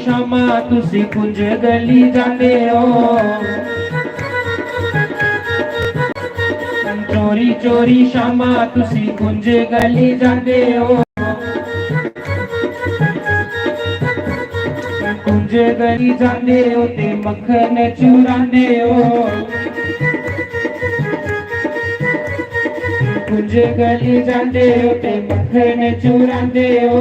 शामा तुसी कुंज गली जाते हो, चोरी चोरी शामा तुसी कुंज गली जाते हो, कुंज गली जाते हो ते मक्खन चुराते हो, कुंज गली जाते हो ते मक्खन चुराते हो।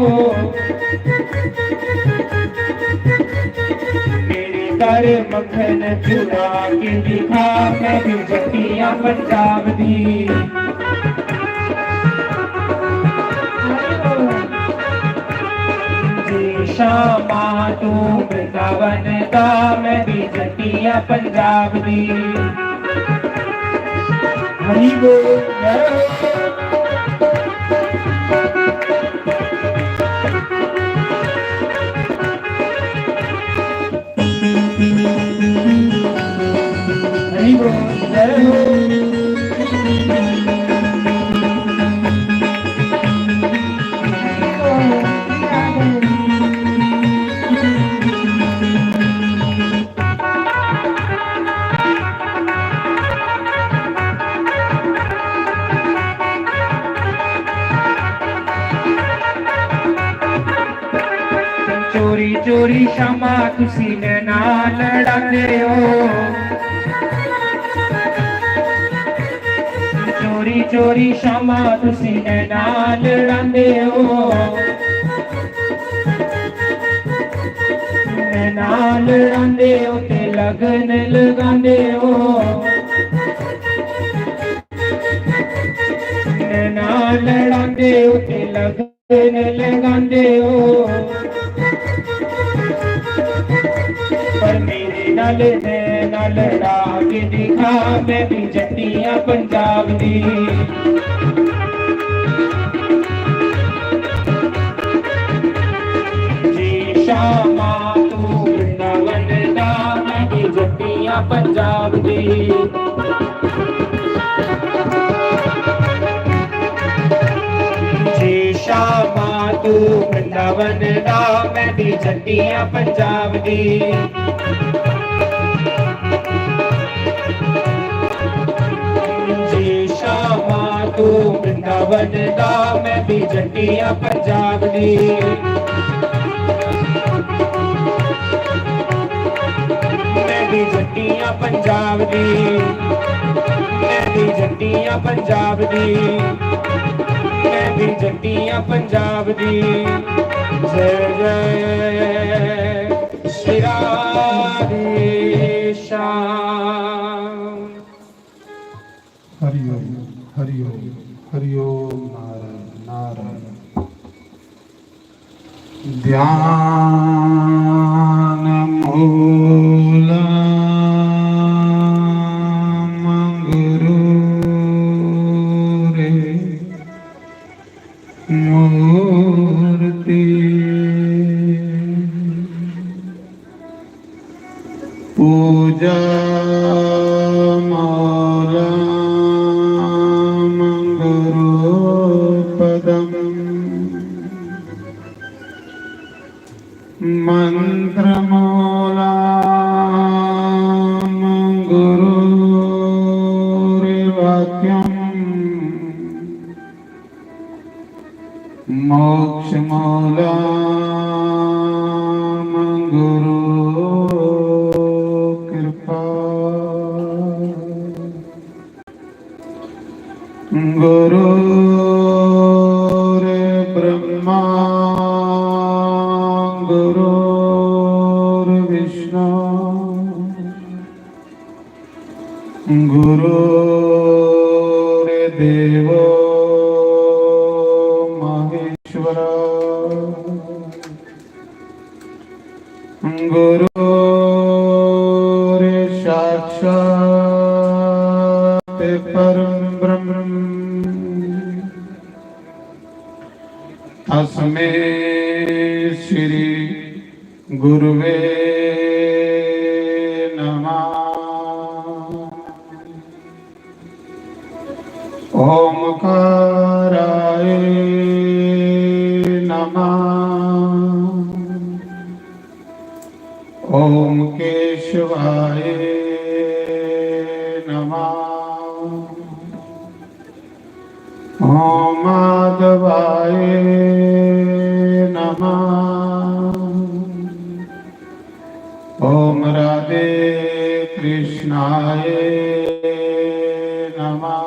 मेरे घर मक्खन चुरा के दिखा, मैं भी जटिया पंजाब दी। जी शामा तू वृंदावन दा, मैं भी जटिया पंजाब दी। हरि बोल हरि बोल जय हो। चोरी चोरी शामा तुसी नैना लड़ाते हो, चोरी चोरी शामा तुसी नैना लड़ाते हो, नैना लड़ाते हो ते लगन लगाते हो, नैना लड़ाते हो ते लगन लगाते हो। पर मेरे नाल नैना लड़ा के दिखा, मैं भी जटिया पंजाब दी। जी शामा तू वृंदावन दा, मैं भी जटिया पंजाब दी। जी शामा तू वृंदावन दा, मैं भी जटिया पंजाब दी। जी शामा तू वृंदावन दा, मैं भी जटिया पंजाब दी। मैं भी जटिया पंजाब दी, मैं भी जटिया पंजाब दी, मैं भी जटिया पंजाब दी। जय जय श्री राधे श्याम। हरि ओम हरि ओम हरि ओम। नारायण नारायण। ध्यान मूलम गुरु रे मूर्ति, पूजा मूलम गुरुपदम, मंत्रमूलम गुरुर्वाक्यम, मोक्षमूलम गुरु कृपा, गुरुर्ब्रह्मा गुरुर्विष्णु गुरुर्देवो महेश्वरा, गुरुर्साक्षात् परं ब्रह्म, तस्मै श्री गुरुवे नमः। ओमकाराय नमः। नमः। ओम माधवाय नमः। ओम राधे कृष्णाय नमः।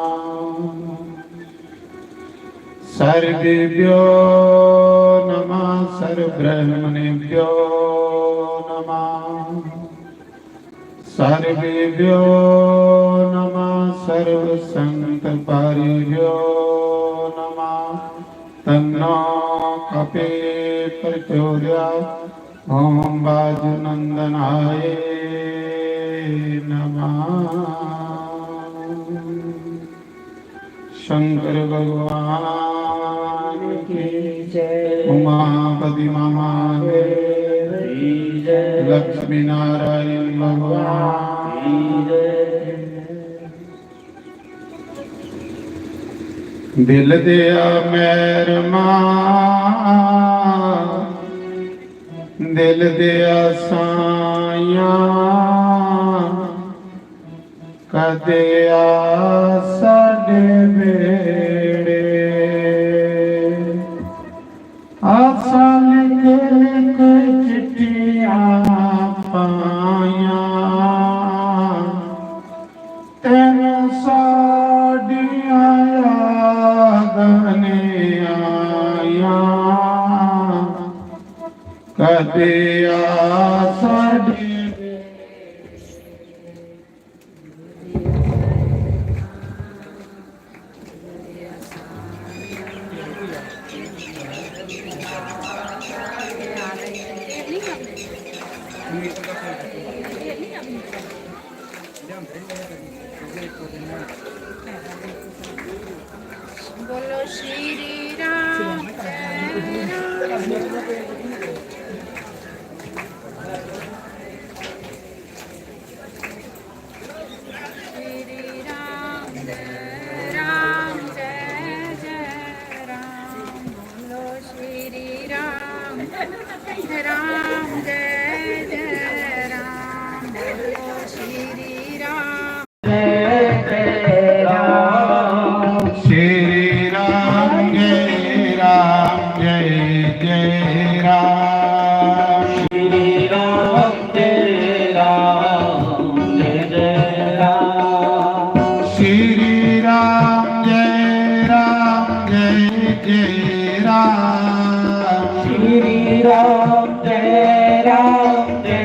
सर्वेभ्यो नमः सर्वब्रह्मणेभ्यो नमः। सर्वेभ्यो नमः सर्वसंतपारिभ्यो नमः। तन्नो कपे प्रचोदयात्। ओम वाजुनंदनाय नमः। शंकर भगवान की जय। उमापति महादेव की जय। लक्ष्मी नारायण भगवान की जय। दिल दिया मेर दिल दिया साया कदिया साडे बेड़े आसा लिख लिख चिट्ठियां पाया तेन साडिया याद ने आया कदिया साडे बोलो श्री राम राम जय जय राम। बोलो श्री राम राम जय जय राम। बोलो श्री राम जय जय राम। श्री राम जय जय राम। श्री राम जय जय राम। श्री राम जय जय राम। श्री राम जय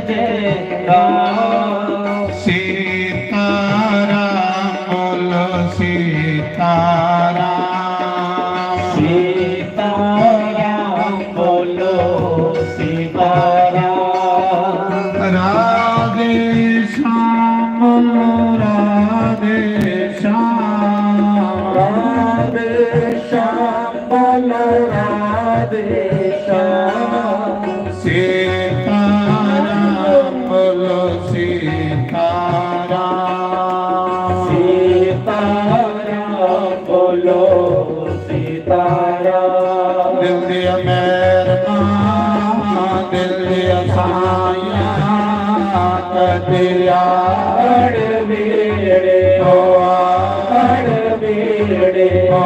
जय राम। सीताराम बोलो सीताराम। सीताराम बोलो सीताराम। राधे श्याम बोलो राधे श्याम। राधे श्याम बोलो राधे श्याम। सीताराम बोलो सीताराम। सीताराम बोलो सीताराम। दिल दिया मेहरबान दिल दिया साया कदिया बेड़े ओ बेड़े ओ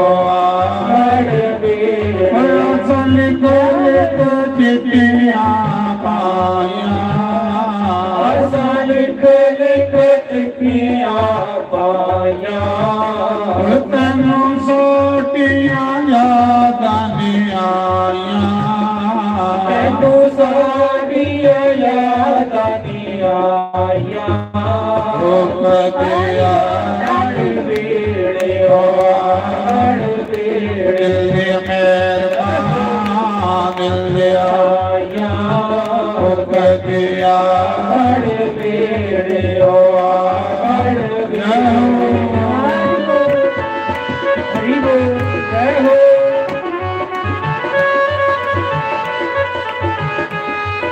बेड़े सल गल तो चिट्ठियां पाया लिख लिख चिट्ठियां पाया तेनों सोटियां याद नहीं आया तू साड़िया याद नहीं आया कदिया बेड़े बेड़े मेहरबान दिल दिया कदिया बेड़े हरि बोल जय हो।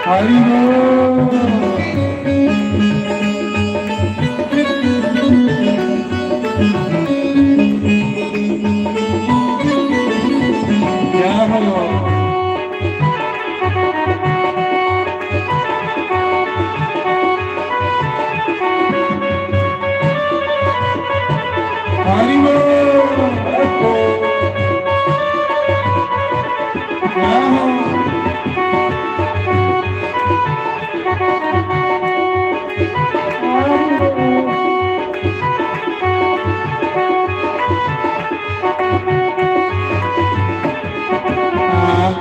हरि बोल। जय भगवान।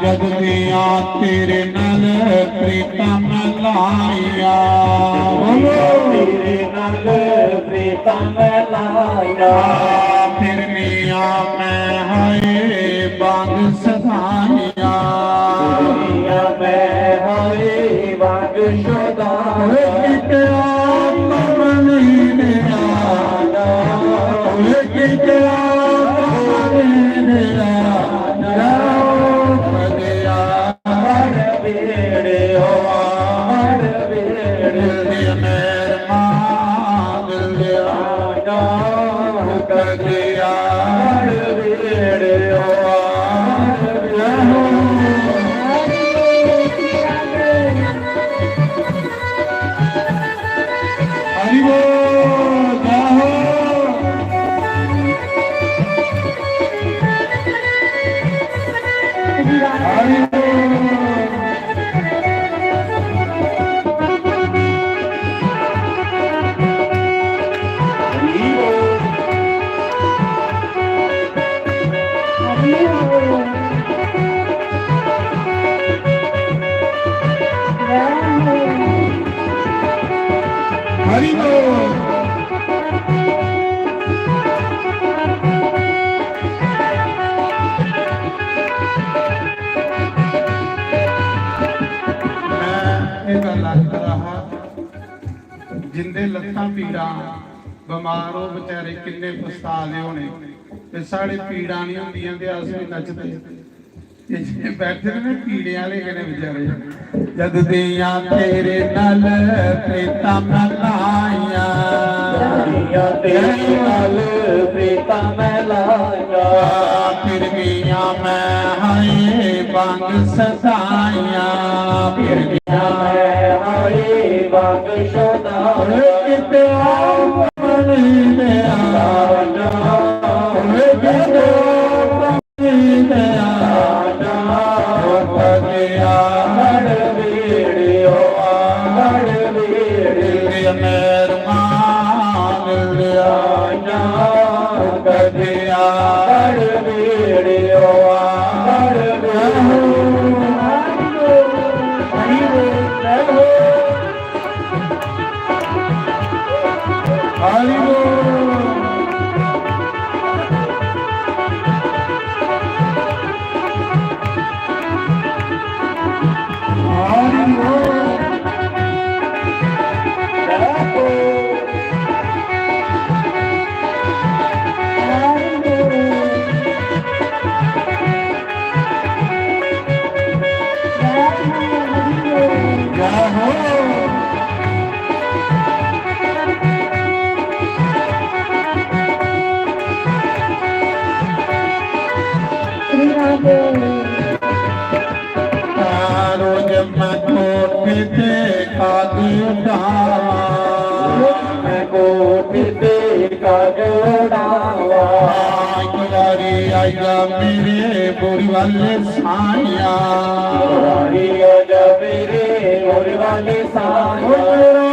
जग दिया तेरे नल प्रीतम लाया तेरे नाल प्रीतम लाया फिर मिया मैं हाय बाग सधाइया मैं हाय बाग शोदाया जिंदे लत्तां पीड़ा बीमार हो बेचारे किन्ने पछताले होने ते साढ़े पीड़ा नहीं होंदियां ते अस भी नचदे ते जे बैठे ने पीड़े वाले कने बेचारे जद दियां तेरे नल प्रीतम लाया तेरे नाल प्रीतम लाया फिर मिया मैं हाय बाग सदाइया फिर मिया मैं हाय बाग शोदाया किते मन दया मेरे बोरी वाले साया मेरे और वाले साया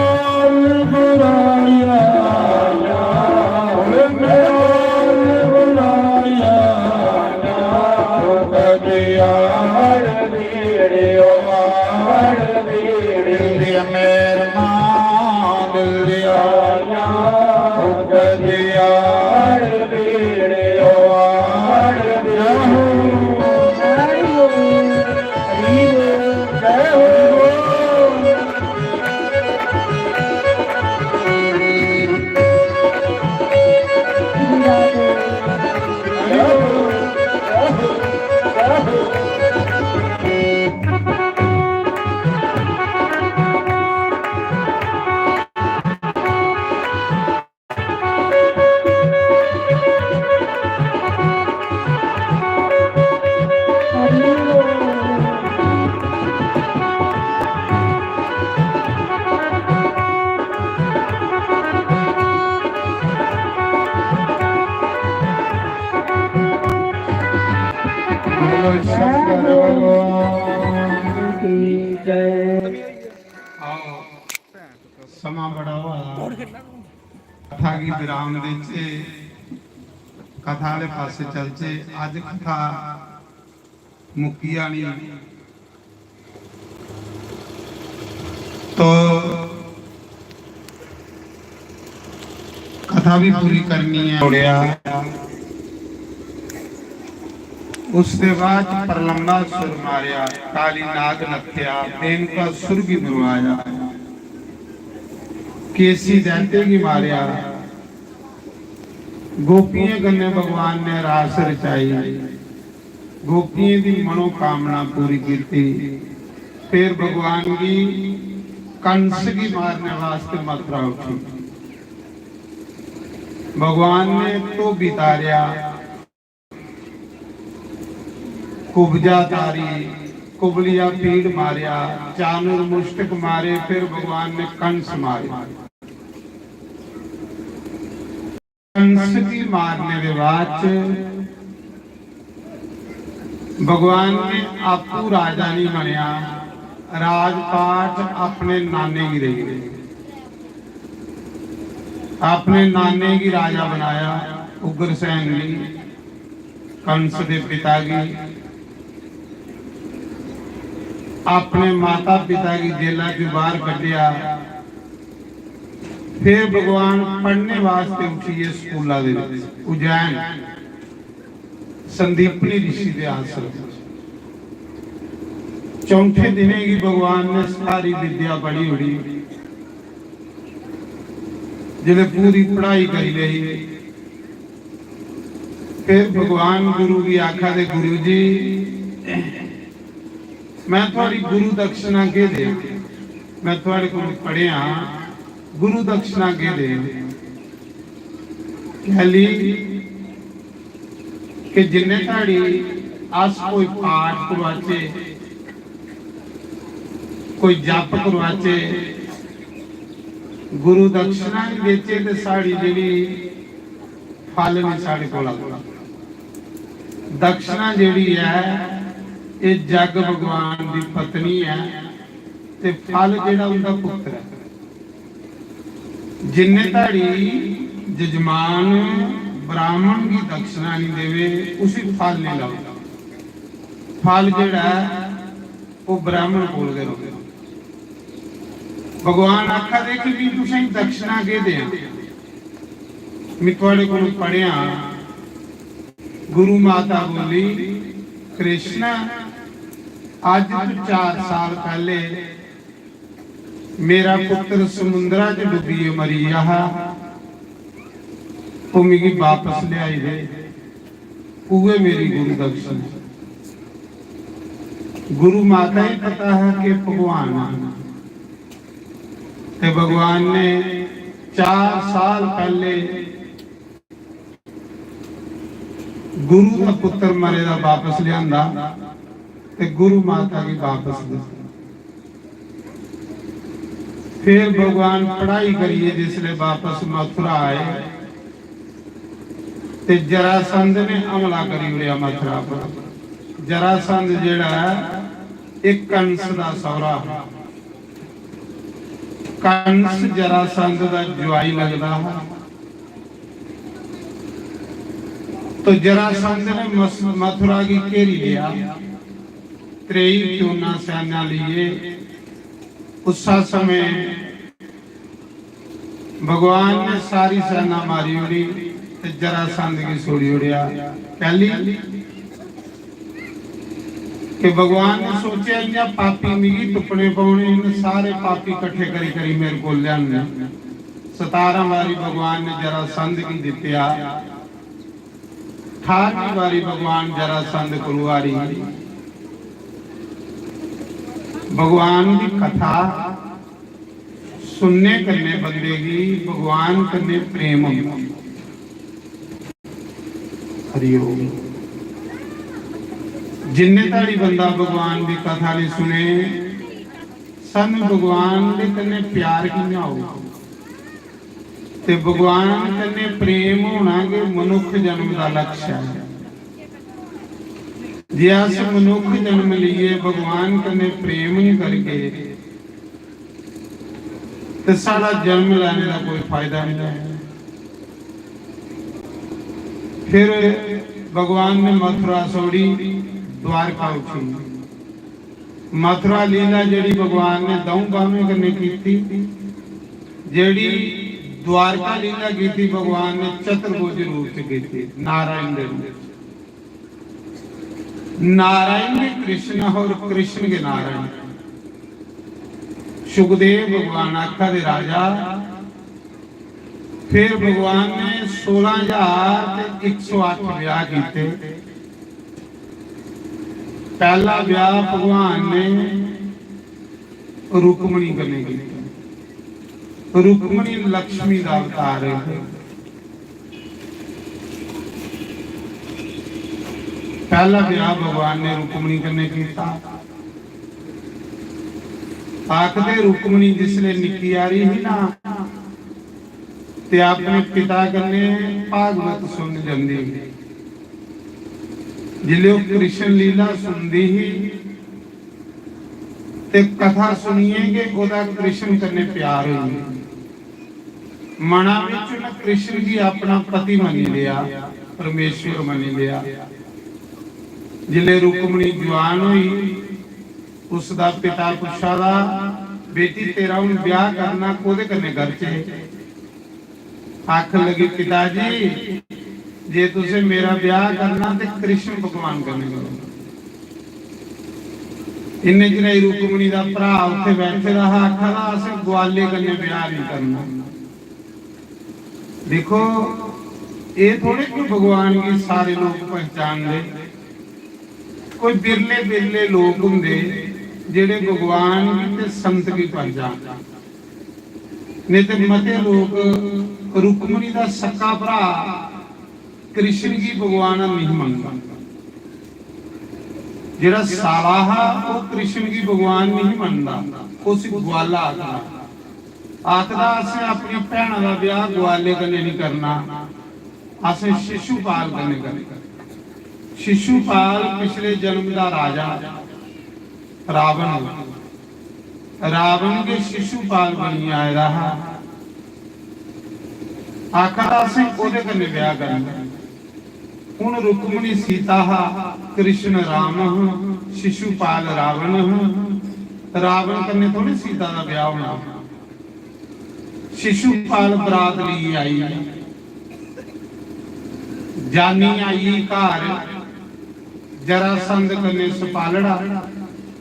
समा बड़ा हुआ कथा की विराम दे कथा वाले पासे चलचे। अज कथा मुकिया नहीं। तो कथा भी पूरी करनी है। उसके बाद प्रलंबा सुर मारिया, काली नाग नत्या, बेन का सुर भी बुलवाया, केसी दैते की मारिया, गोपियां गन्ने भगवान ने रास रचाई, गोपियों की मनोकामना पूरी की थी। फिर भगवान की कंस की मारने वास्ते मथुरा उठी। भगवान ने तो बितारिया, कुब्जा तारी, कुबलिया पीड़ मारिया, चानुर मुष्टक मारे। फिर भगवान ने कंस मारे। कंस की मारने के बाद भगवान ने आपू राजा नहीं बनया, राजपाट अपने नाने की रही गई। अपने नाने की राजा बनाया उग्रसेन ने, कंस के पिता की। अपने माता पिता की जेला चो बाहर कढ़िया। फिर भगवान पढ़ने वास्ते उठिए स्कूलों दे विच, उज्जैन संदीपनी ऋषि के आश्रम। चौथे दिने की भगवान ने सारी विद्या पढ़ी उड़ी, जिन्हें पूरी पढ़ाई कर ली। फिर भगवान गुरु की आखा दे, गुरु जी मैं थोड़ी गुरु दक्षिणा के दे, मैं थोड़े को पढ़िया, गुरु दक्षिणा के दे। कह ली कि जिन्ने ताड़ी अस कोई पाठ करवाचे, कोई जप करवाचे, गुरु दक्षिणा नहीं देचे तो साड़ी जी फल नहीं साढ़े को लगता। दक्षिणा जी है ये जग भगवान की पत्नी है, ते फल जेड़ा उनका पुत्र है। जिन्ने ताड़ी जजमान ब्राह्मण की दक्षिणा नहीं देवे, उसी फल नहीं लगता। फल जेड़ा है वो ब्राह्मण बोल गए। भगवान आखा दे कि भी तुसें दक्षिणा के दें, मैं थोड़े को पढ़िया। गुरु माता बोली, कृष्ण आज 4 साल पहले मेरा पुत्र समुद्रा च डुबी मरी रहा, वो मिगी वापस ले आई दे, उहे मेरी गुरु दक्षिणा। गुरु माता ही पता है कि भगवान ते भगवान ने 4 साल पहले गुरु का पुत्र मरे दा वापस लिया ते गुरु माता की वापस दी। फिर भगवान पढ़ाई करिए जिसले वापस मथुरा आए ते जरासंध ने हमला करी उड़िया मथुरा पर। जरासंध जेड़ा एक कंस दा सौरा, कंस जरासंध दा जवाई लगदा है। तो जरासंध ने मथुरा की घेरी लिया, 23 चूना सेना लिए। उस समय भगवान ने सारी सेना मारी उड़ी, जरासंध की सोड़ी उड़िया। पहली कि भगवान ने सोचा इन्हें पापी मिगी टुकड़े पाने, इन सारे पापी इकट्ठे करी करी मेरे को लिया। 17 बारी भगवान ने जरासंध की दित्या, 18वीं बारी भगवान जरासंध कुलवारी। भगवान की कथा सुनने करने बंदे की भगवान करने प्रेम। हरिओम। जिन्ने ताड़ी बंदा भगवान की कथा नहीं सुने, सन भगवान के कन्ने प्यार किया हो ते भगवान कन्ने प्रेम होना के मनुख जन्म का लक्ष्य है। जे अस मनुख जन्म लीए भगवान कन्ने प्रेम नहीं करके तो सारा जन्म लेने का कोई फायदा नहीं है। फिर भगवान ने मथुरा छोड़ी, द्वारका उठी। मथुरा लीला जेड़ी भगवान ने दऊं बावें कन्ने कीती, जेड़ी द्वारका लीला कीती भगवान ने चतुर्भुज रूप च कीती, नारायण दे रूप। नारायण के कृष्ण और कृष्ण के नारायण। सुखदेव भगवान आखा दे राजा। फिर भगवान ने 16,108 ब्याह किए। पहला ब्याह भगवान ने रुक्मणी कन्ने किया। रुक्मणी लक्ष्मी का अवतार है। पहला ब्याह भगवान ने रुक्मणी कन्ने किया। आखदे रुक्मणी जिसले निक्की आ रही ही ना ते अपने पिता कन्ने भागवत सुन जांदी। जिले कृष्ण लीला सुनदी ही ते कथा सुनिए कि ओदा कृष्ण कन्ने प्यार होई। मना विच उन्हें कृष्ण जी अपना पति मनी लिया, परमेश्वर मनी लिया। जिले रुक्मणी जवान हुई, उसका पिता पुछा दा बेटी तेरा हुण ब्याह करना कोदे कन्ने घर च? आख लगी पिताजी जे तुसे मेरा ब्याह करना ते कृष्ण भगवान कन्ने करो। इन्ने चिर रुक्मणी दा भरा उत्थे बैठे रहा, आखा दा असें ग्वाले कन्ने ब्याह नहीं करना। देखो ये थोड़े कोई भगवान की सारे लोग पहचान दे। कोई बिरले बिरले लोग होंदे जेड़े भगवान की ते संत की पहचान। नहीं तो मते लोग रुक्मणी दा सक्का भरा कृष्ण की भगवान नहीं मनता। जेड़ा सालाहा वो कृष्ण की भगवान नहीं मनता, उस ग्वाला आखदा असें अपनी भैणा दा ब्याह ग्वाले कन्ने नहीं करना, असें शिशुपाल कन्ने करना। शिशुपाल पिछले जन्म का राजा रावण, रावण के शिशुपाल बनी आए रहा। आखा से ओदे कन्ने ब्याह करना। हुण रुक्मणी सीता कृष्ण राम शिशुपाल रावण। रावण कन्ने थोड़ी सीता का ब्याह होना। शिशुपाल बरात ली आई, जानी आई घर, जरासंध कन्ने सुपालड़ा,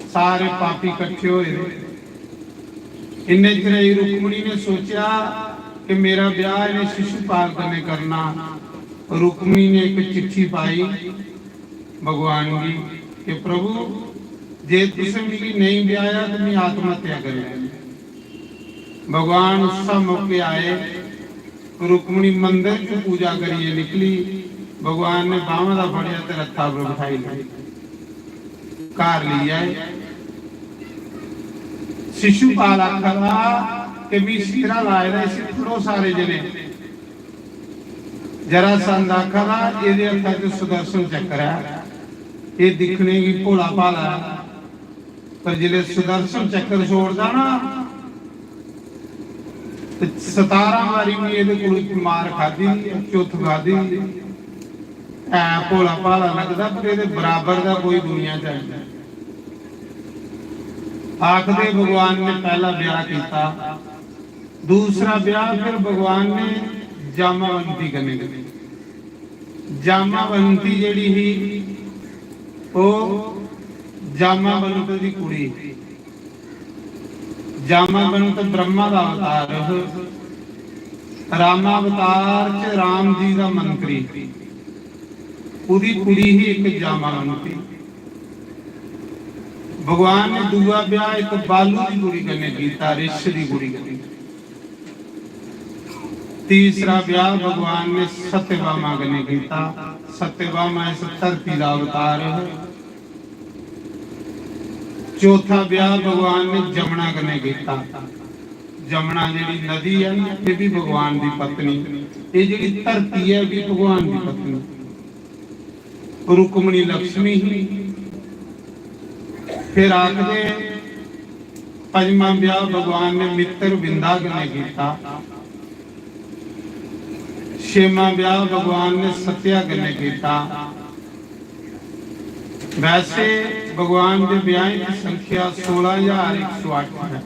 सारे पापी इकट्ठे होए। इन्ने चिर रुक्मणी ने सोचा कि मेरा ब्याह इन्हें शिशुपाल कन्ने करना। रुक्मणी ने एक चिट्ठी पाई भगवान की कि प्रभु जे तुसे मेरी नहीं ब्याया तो मैं आत्महत्या करें। भगवान उस मौके आए। रुक्मणी मंदिर की पूजा करिए निकली। भगवान ने बावां दा फड़िया ते रथा पर बिठाई घर ली आए। शिशुपाल आखदा कि मैं सिरा लाए दा इस थोड़ो सारे जने। जरासंध आखदा इहदे हत्थां च सुदर्शन चक्र है, ये दिखने की भोला भाला है, पर जिले सुदर्शन चक्र छोड़दा ना 17 वारी भी इहदे कोल मार खाधी, चुथ खाधी। भोला भाला लगता पर ये बराबर का कोई दुनिया चाहिए। आखदे भगवान ने पहला ब्याह किया। दूसरा ब्याह फिर भगवान ने जामावंती कन्ने किया। जामावंती जिहड़ी ही ओ जामावंत दी कुड़ी। जामावंत ब्रह्मा का अवतार, रामावतार च राम जी का मंत्री। उदी कुड़ी ही एक जामावंती। भगवान ने दूआ ब्याह एक बालू की कुड़ी कन्ने कीता, ऋष की कुड़ी कन्ने। तीसरा ब्याह भगवान ने सत्यभामा कन्ने कीता। सत्यभामा इस धरती का अवतार है। चौथा ब्याह भगवान ने जमुना कन्ने कीता। जमुना जिहड़ी नदी है ये भी भगवान की पत्नी। ये जिहड़ी धरती है भी भगवान की पत्नी। रुक्मणी लक्ष्मी ही। फिर आखदे पंजवा ब्याह भगवान ने मित्र बिंदा कन्ने कीता। छेवां ब्याह भगवान ने सत्या कन्ने कीता। वैसे भगवान के ब्याह की संख्या 16,108 है।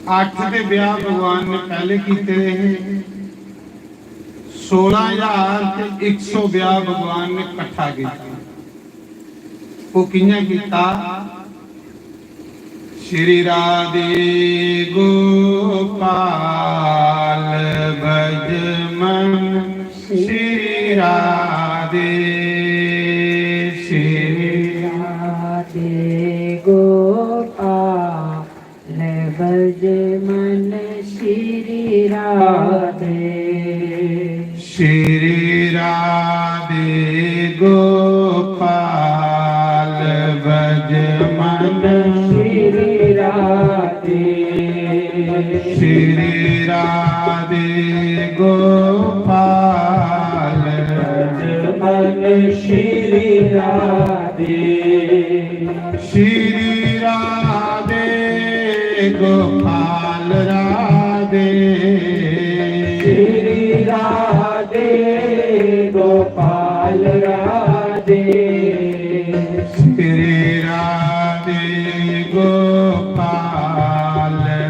8 के ब्याह भगवान ने पहले किए हैं, 16,100 ब्याह भगवान ने इकट्ठा किया। वो कियां कीता? श्री राधे गोपाल भज मन श्री राधे, श्री राधे गोपाल भज मन श्री राधे, श्री राधे गोपाल भज मन श्री राधे, श्री राधे गोपाल भज मन श्री राधे, श्री राधे गोपाल राधे, श्री राधे गोपाल राधे, श्री राधे गोपाल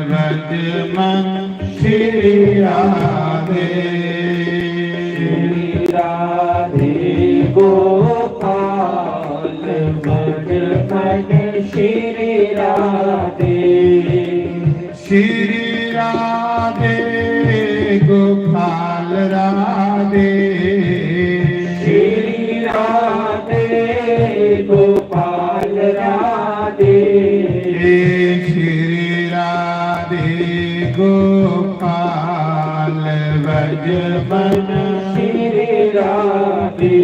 भज मन श्री राधे, श्री राधे गोपाल भज मन श्री राधे, श्री राधे गोपाल राधे, श्री राधे गोपाल राधे, श्री राधे गोपाल भज मन श्री राधे,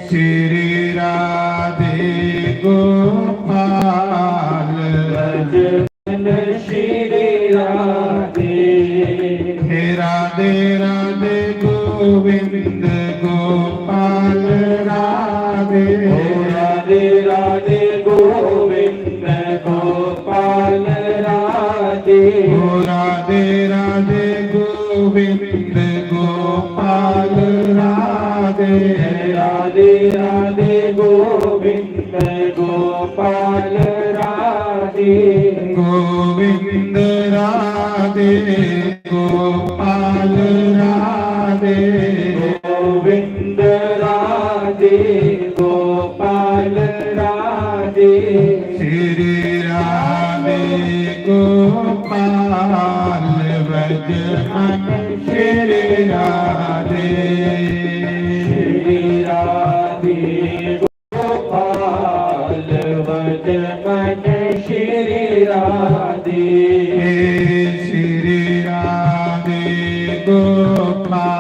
श्री राधे गोपाल भज मन श्री राधे, हे राधे राधे गोविंद गोपाल राधे, राधे राधे गोविंद गोपाल राधे, राधे राधे गोविंद गोपाल राधे, राधे राधे गोविंद गोपाल राधे, गोविंद राधे गोपाल राधे, गोविंद राधे गोपाल राधे, श्री राधे गोपाल भज मन श्री राधे, श्री राधे गोपाल भज मन श्री राधे, श्री राधे गोपाल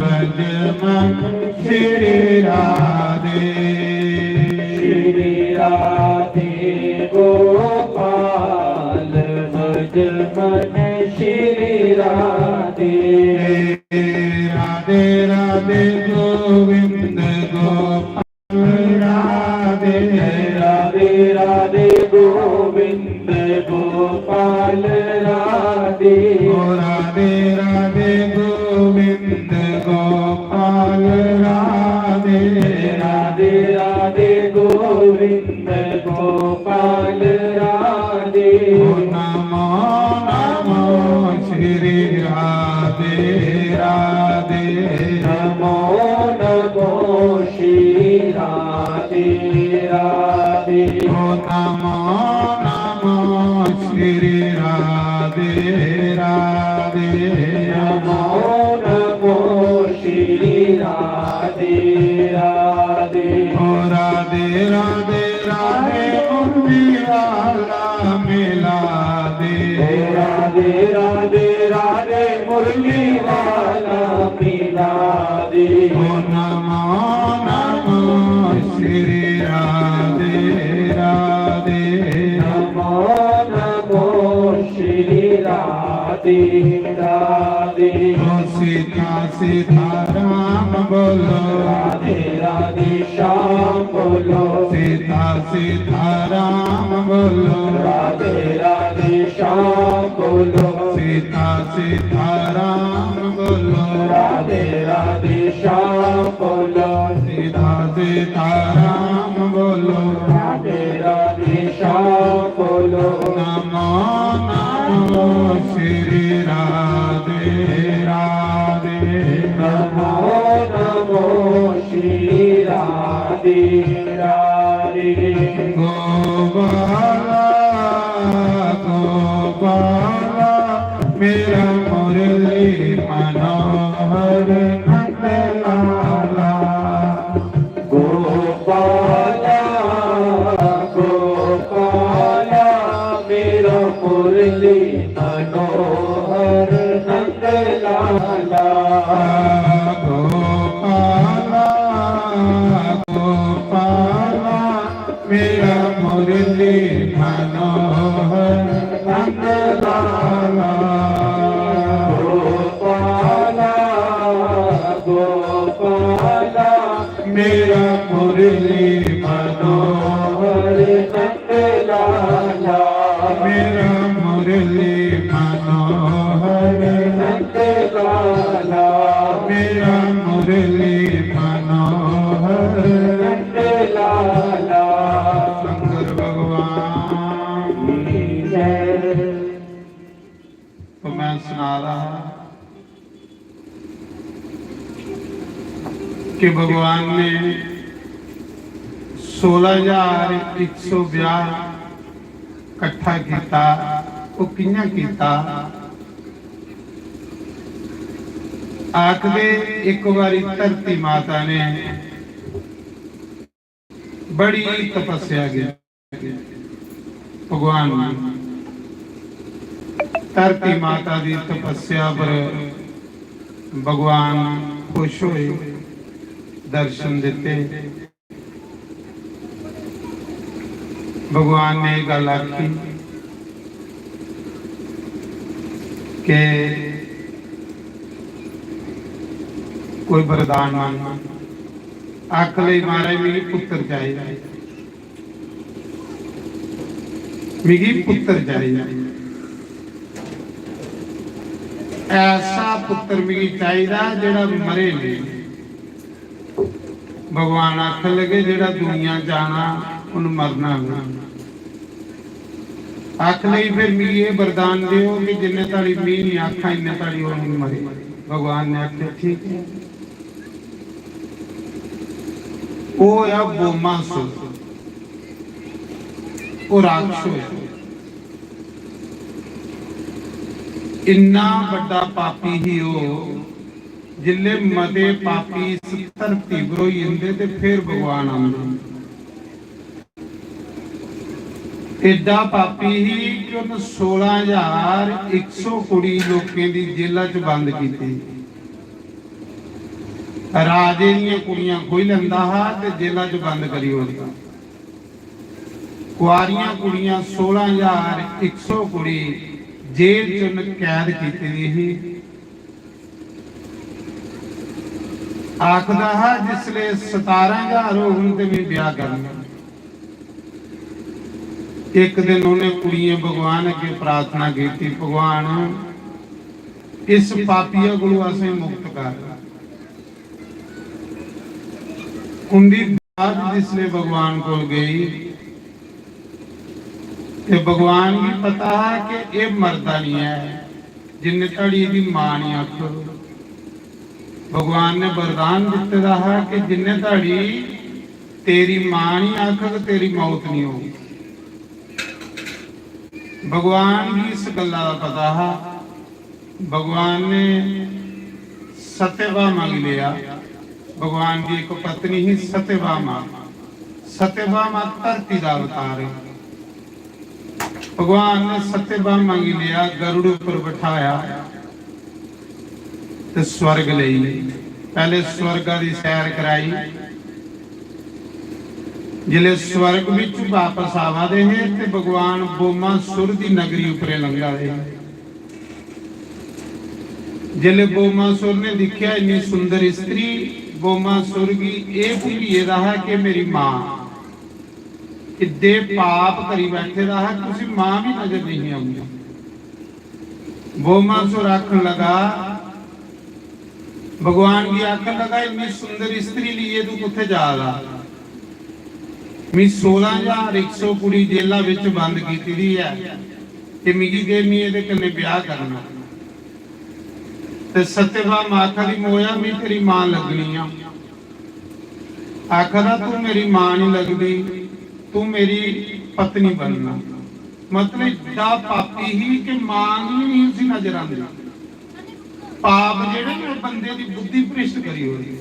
भज मन श्री राधे, श्री राधे गोपाल भज मन श्री राधे, राधे राधे गोविंद गोपाल राधे, राधे राधे गोविंद गोपाल राधे, राधे राधे गोविंद गोपाल राधे, राधे राधे गोविंद गोपाल राधे, नमो नमो श्री राधे राधे, नमो नमो श्री राधे राधे, नमो नमो श्री राधे राधे, नमो नमो श्री राधे राधे, राधे राधे राधे मुरली वाला मिला दे, राधे राधे राधे मुरली वाला मिला दे, नमो नमो श्री राधे राधे, नमो नमो श्री राधे राधे, सीता सीता राम बोलो, राधे राधे श्याम बोलो, सीता सीता राम बोलो, राधे राधे श्याम बोलो, सीता सीता राम बोलो, राधे राधे श्याम बोलो, सीता तेरा रे गोपाला गोपाला मेरा मुरली मनोहर नंद लाला गोपाला गोपाला मेरा मुरली मनोहर नंद लाला गोपाला गोपाला मेरा मुरली मनोहर नंद लाला गोपाला गोपाला मेरा मुरली मनोहर नंद लाला मेरा मुरली मनोहर नंद लाला मेरा मुरली मनोहर नंद लाला शंकर भगवान की जय। तो मैं सुना रहा कि भगवान ने 16,100 इकट्ठा किया। वो कियां किया? आखदे एक बारी धरती माता ने बड़ी तपस्या की भगवान ने धरती माता की तपस्या पर भगवान खुश हुए, दर्शन देते। भगवान ने गल आखी कि कोई वरदान मांग। आख ले महाराज मेरी पुत्र चाहिए, मेरी पुत्र चाहिए, ऐसा पुत्र मेरी चाहिए जेड़ा मरे नहीं। भगवान आख लगे जेड़ा दुनिया जाना उन मरना नहीं। आख लई फिर मेरी ये वरदान दियो कि जिन्ने ताड़ी मीह नहीं आखा इन्ने ताड़ी वो नहीं मरे। भगवान ने आख्या ठीक है। वो या बोमासुर, वो राक्षस इन्ना बड़ा पापी ही हो जिले मते पापी इस धरती पर होई जंदे ते फिर भगवान आंदे। एडा पापी ही कि उन्हें 16,100 कुड़ी लोकें दी जेलां च बंद कीती। राजे दीयां कुड़ियां कोई लंदा हा ते जेलां च बंद करी होंदा। कुआरियां कुड़ियां 16,100 कुड़ी जेल च कैद कीती ही। आखदा हा जिसले 17,000 होण ते मैं ब्याह करना। एक दिन उन्हें कुड़ियां भगवान अगे प्रार्थना की, भगवान इस पापिया को असें मुक्त कर। उनकी बात जिसले भगवान को गई ते भगवान भी पता है कि ये मरदा नहीं है जिन्ने तड़ी दी मां नहीं आख। भगवान ने वरदान दिते दा है कि जिन्ने तड़ी तेरी मां नहीं आख तेरी मौत नहीं होगी। भगवान भी इस गल्ला दा पता है। भगवान ने सत्यवा मंग लिया। भगवान की एक पत्नी ही सत्यभामा। सत्यभामा धरती का अवतार है। भगवान ने सत्यभामा मंग लिया, गरुड़ पर बिठाया ते स्वर्ग ले। पहले स्वर्ग की सैर कराई। जिले स्वर्ग विच वापस आवा दे ते भगवान बोमासुर की नगरी उपरे लंघा दे। जिले बोमासुर ने देखा इन्नी सुंदर स्त्री, बोमासुर की ये भूलिए रहा कि मेरी मां इदे पाप करी बैठे रहा, तुसी मां भी नजर नहीं आऊंगी। बोमासुर आखन लगा, भगवान की आखन लगा इन्नी सुंदर स्त्री लिए तू कुत्थे जा रहा? मैं 16,100 कुड़ी जेला विच बंद कीती दी है कि मिगी दे मैं इहदे कन्नै ब्याह करना। ते सत्यभामा आखदी मोया मैं तेरी मां लगनी आ। आखदा तू मेरी मां नहीं लगती, तू मेरी पत्नी बनना। मतलब एडा पापी ही कि मां नहीं उसी नजर आती। पाप जेड़े ने बंदे की बुद्धि भ्रिष्ट करी हुई है।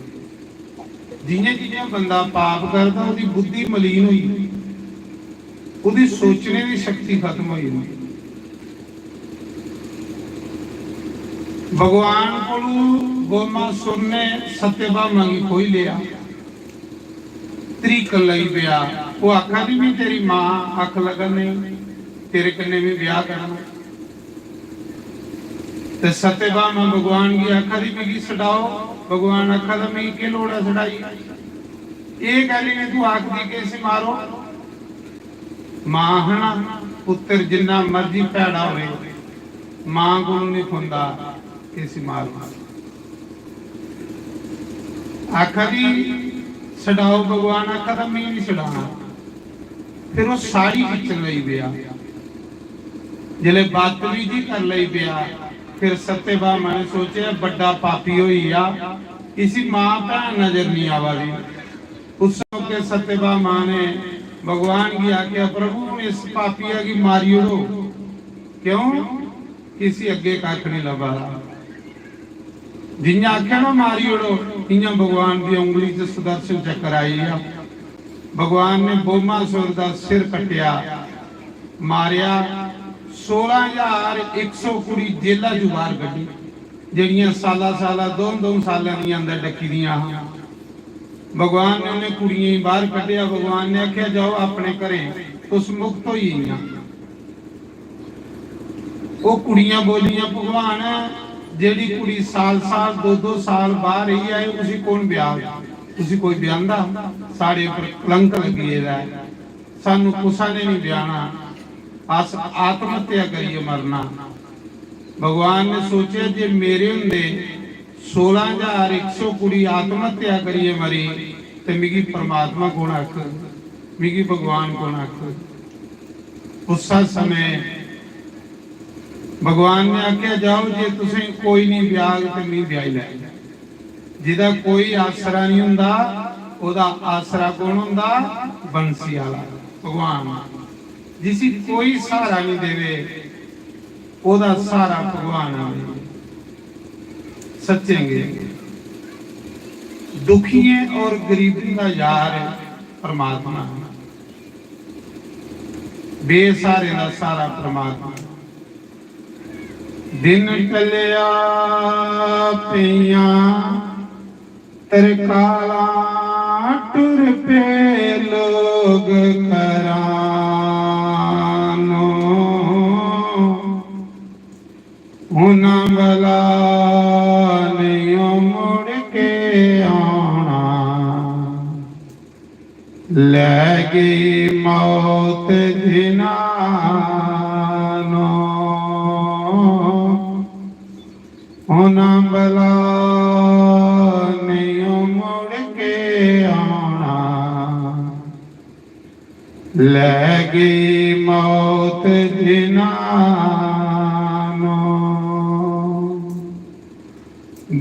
जियां जियां बंदा पाप करता उसकी बुद्धि मलीन हुई, उसकी सोचने की शक्ति खत्म हुई। भगवान को गोमासुर ने सत्यभा मंगी कोई लिया, तरीक लई पिया। वो आखा दी भी तेरी मां अख लगन नहीं, तेरे कन्ने भी ब्याह करना। ते सत्यभा मां भगवान की आखा दी भी छड़ाओ। भगवान आखा दा मैं की लोड़ है छड़ाई, ये गल ने तू आखदी कैसे मारो। मां है ना, पुत्र जिन्ना मर्जी भैड़ा होवे मां को नहीं खुंदा कैसे मारो। आखा दी छड़ाओ, भगवान आखा दा मैं नहीं छड़ाना। फिर वो साड़ी खिंचन लई पिया, जिले बदतमीजी कर लई पिया। फिर सत्यभामा ने सोचा बड़ा पापी होई आ, इसी मां भैन नजर नहीं आवादी। उस के सत्यभामा ने भगवान की आज्ञा, प्रभु इस पापिया की मारी उड़ो। क्यों? किसी अगे कख नहीं लभा। जिन्हें आख्या ना मारी उड़ो, इं भगवान की उंगली से सुदर्शन चक्कर आई आ। भगवान ने बोमासुर का सिर कटिया, मारिया। 16,100 कुड़ी जेलों चों बाहर कढ़ी, जिहड़ियां साला दो साल अंदर डकी दियां। भगवान ने उन्हें कुड़ियां ही बाहर कढ़िया। भगवान ने आख्या जाओ अपने घरे, तुस मुक्त होई गईयां। वो कुड़ियां बोलियां भगवान जेड़ी कुड़ी साल 2-2 साल बाहर रही है उसी कौन ब्याह, उसी कोई ब्याहंदा? साढ़े पर कलंक लगी है, सानू कुसा ने नहीं ब्याहना, अस आत्महत्या करिए मरना। भगवान ने सोचा जे मेरे हुंदे 16,100 कुड़ी आत्महत्या करिए मरी ते मिगी परमात्मा कौन आख, मिगी भगवान कौन आख। उस समय भगवान ने आख्या जाओ जे तुसें कोई नहीं ब्याह ते मैं ब्याह लै। जिहदा कोई आसरा नहीं हुंदा ओहदा आसरा कौन हुंदा? बंसी वाला भगवान। जिसी कोई सहारा नहीं देवे ओहदा सहारा भगवान आवे। सचेंगे दुखिए और गरीबी का यार परमात्मा, बेसहारे का सारा परमात्मा। दिन टलिया पिया तरकाला टुर पे लोग करानो, हुना भला नहीं मुड़ के आना, ले गई मौत जिनानो, हुना भला नहीं मुड़ के आना, ले गई मौत जिनानो।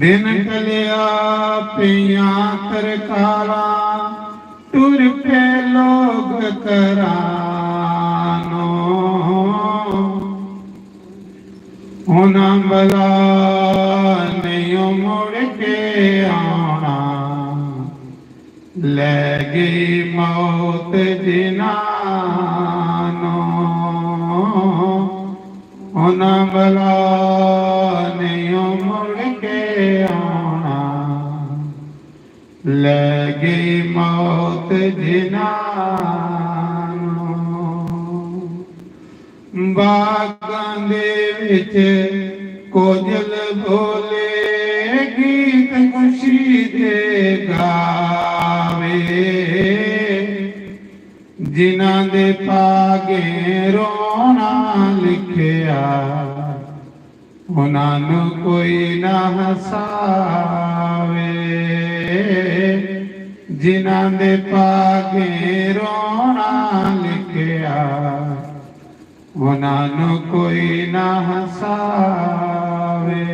दिन टलिया पिया तरकाला टुर पे लोग करानो, होना भला नहीं मुड़ के आना, ले गई मौत जिनानो, होना भला नहीं मुड़ के आना, ले गई मौत जिनानो। बागां दे विच कोजल बोले गीत खुशी दे गावे, जिन्हां दे पागे रोना लिखिया उन्हां नूं कोई ना हसावे, जिन्हां दे पागे रोना लिखिया उन्हां नूं कोई ना हसावे।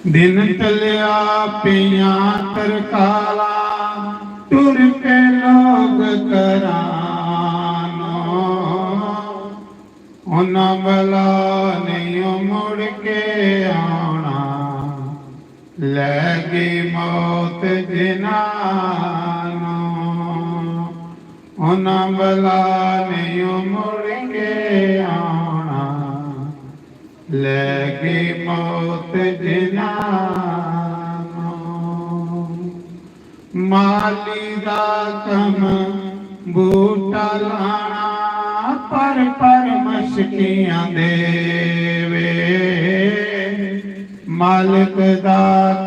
दिन टलिया पिया तरकाला टुर के लोग करानो उन्हां बला नहीं मुड़ के आना लगी मौत जिनानो उन्हां बला नहीं मुड़ के आना लगी मौत जिनानो माली दा कम बूटा लाना पर मशकियां देवे मालिक दा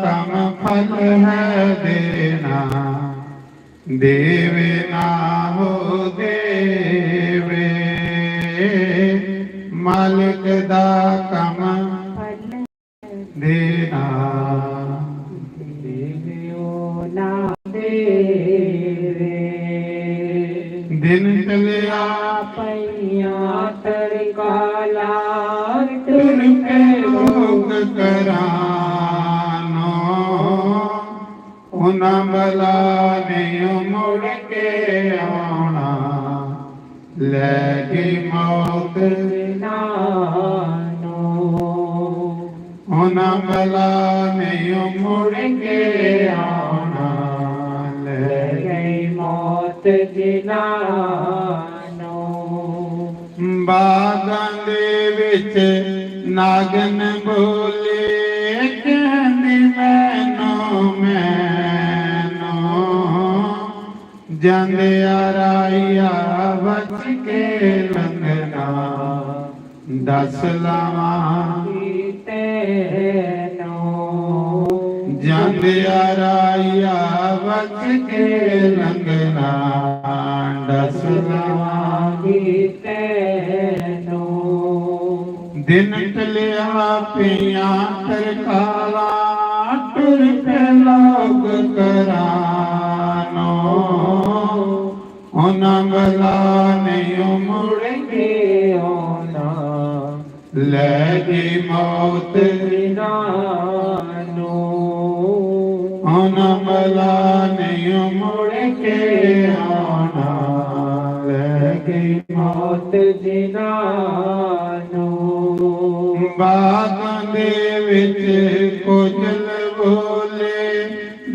कम फल है देना देवे ना हो देवे मालिक दा कम देना दिन चलिया पैया तरकाला टुर के लोग करानो उन्हां बला नहीं मुड़ के आना लगी मौत नानो उन्हां बला नहीं मुड़ के आना लगी मौत जिनानो बागां दे विच नागन बोले कहंदी मैनो ਜਾਂਦਿਆ ਰਾਇਆ ਬਚ ਕੇ ਲੰਘਣਾ ਦਸ ਲਾਵਾਂਗੀ ਤੈਨੂੰ ਜਾਂਦਿਆ ਰਾਇਆ ਬਚ ਕੇ ਲੰਘਣਾ ਦਸ ਲਾਵਾਂਗੀ ਤੈਨੂੰ ਦਿਨ ਟਲਿਆ ਪਿਆ ਤਰਕਾਲਾ ਟੁਰ ਕੇ ਲੋਕ ਕਰਾਨੋ उन्हां बला नहीं मुड़ के आना लगी मौत जिनानो उन्हां बला नहीं मुड़ के आना लगी मौत जिनानो बागां दे विच कोजल बोले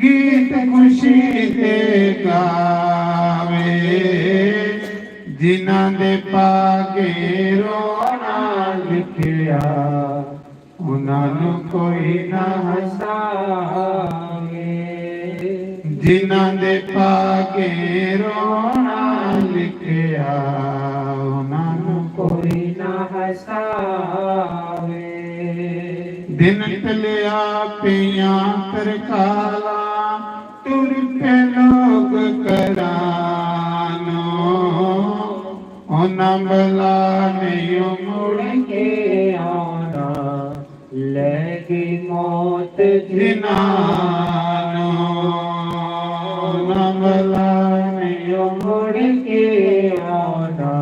गीत खुशी दे गावे जिन्हां दे पागे रोना लिखिया उन्हां नूं कोई ना हसावे जिन्हां दे पागे रोना लिखिया उन्हां नूं कोई ना हसावे दिन टलिया पिया तरकाला टुर के लोग करानो उन्हां बला नहीं मुड़ के आना लगी मौत जिनानो उन्हां बला नहीं मुड़ के आना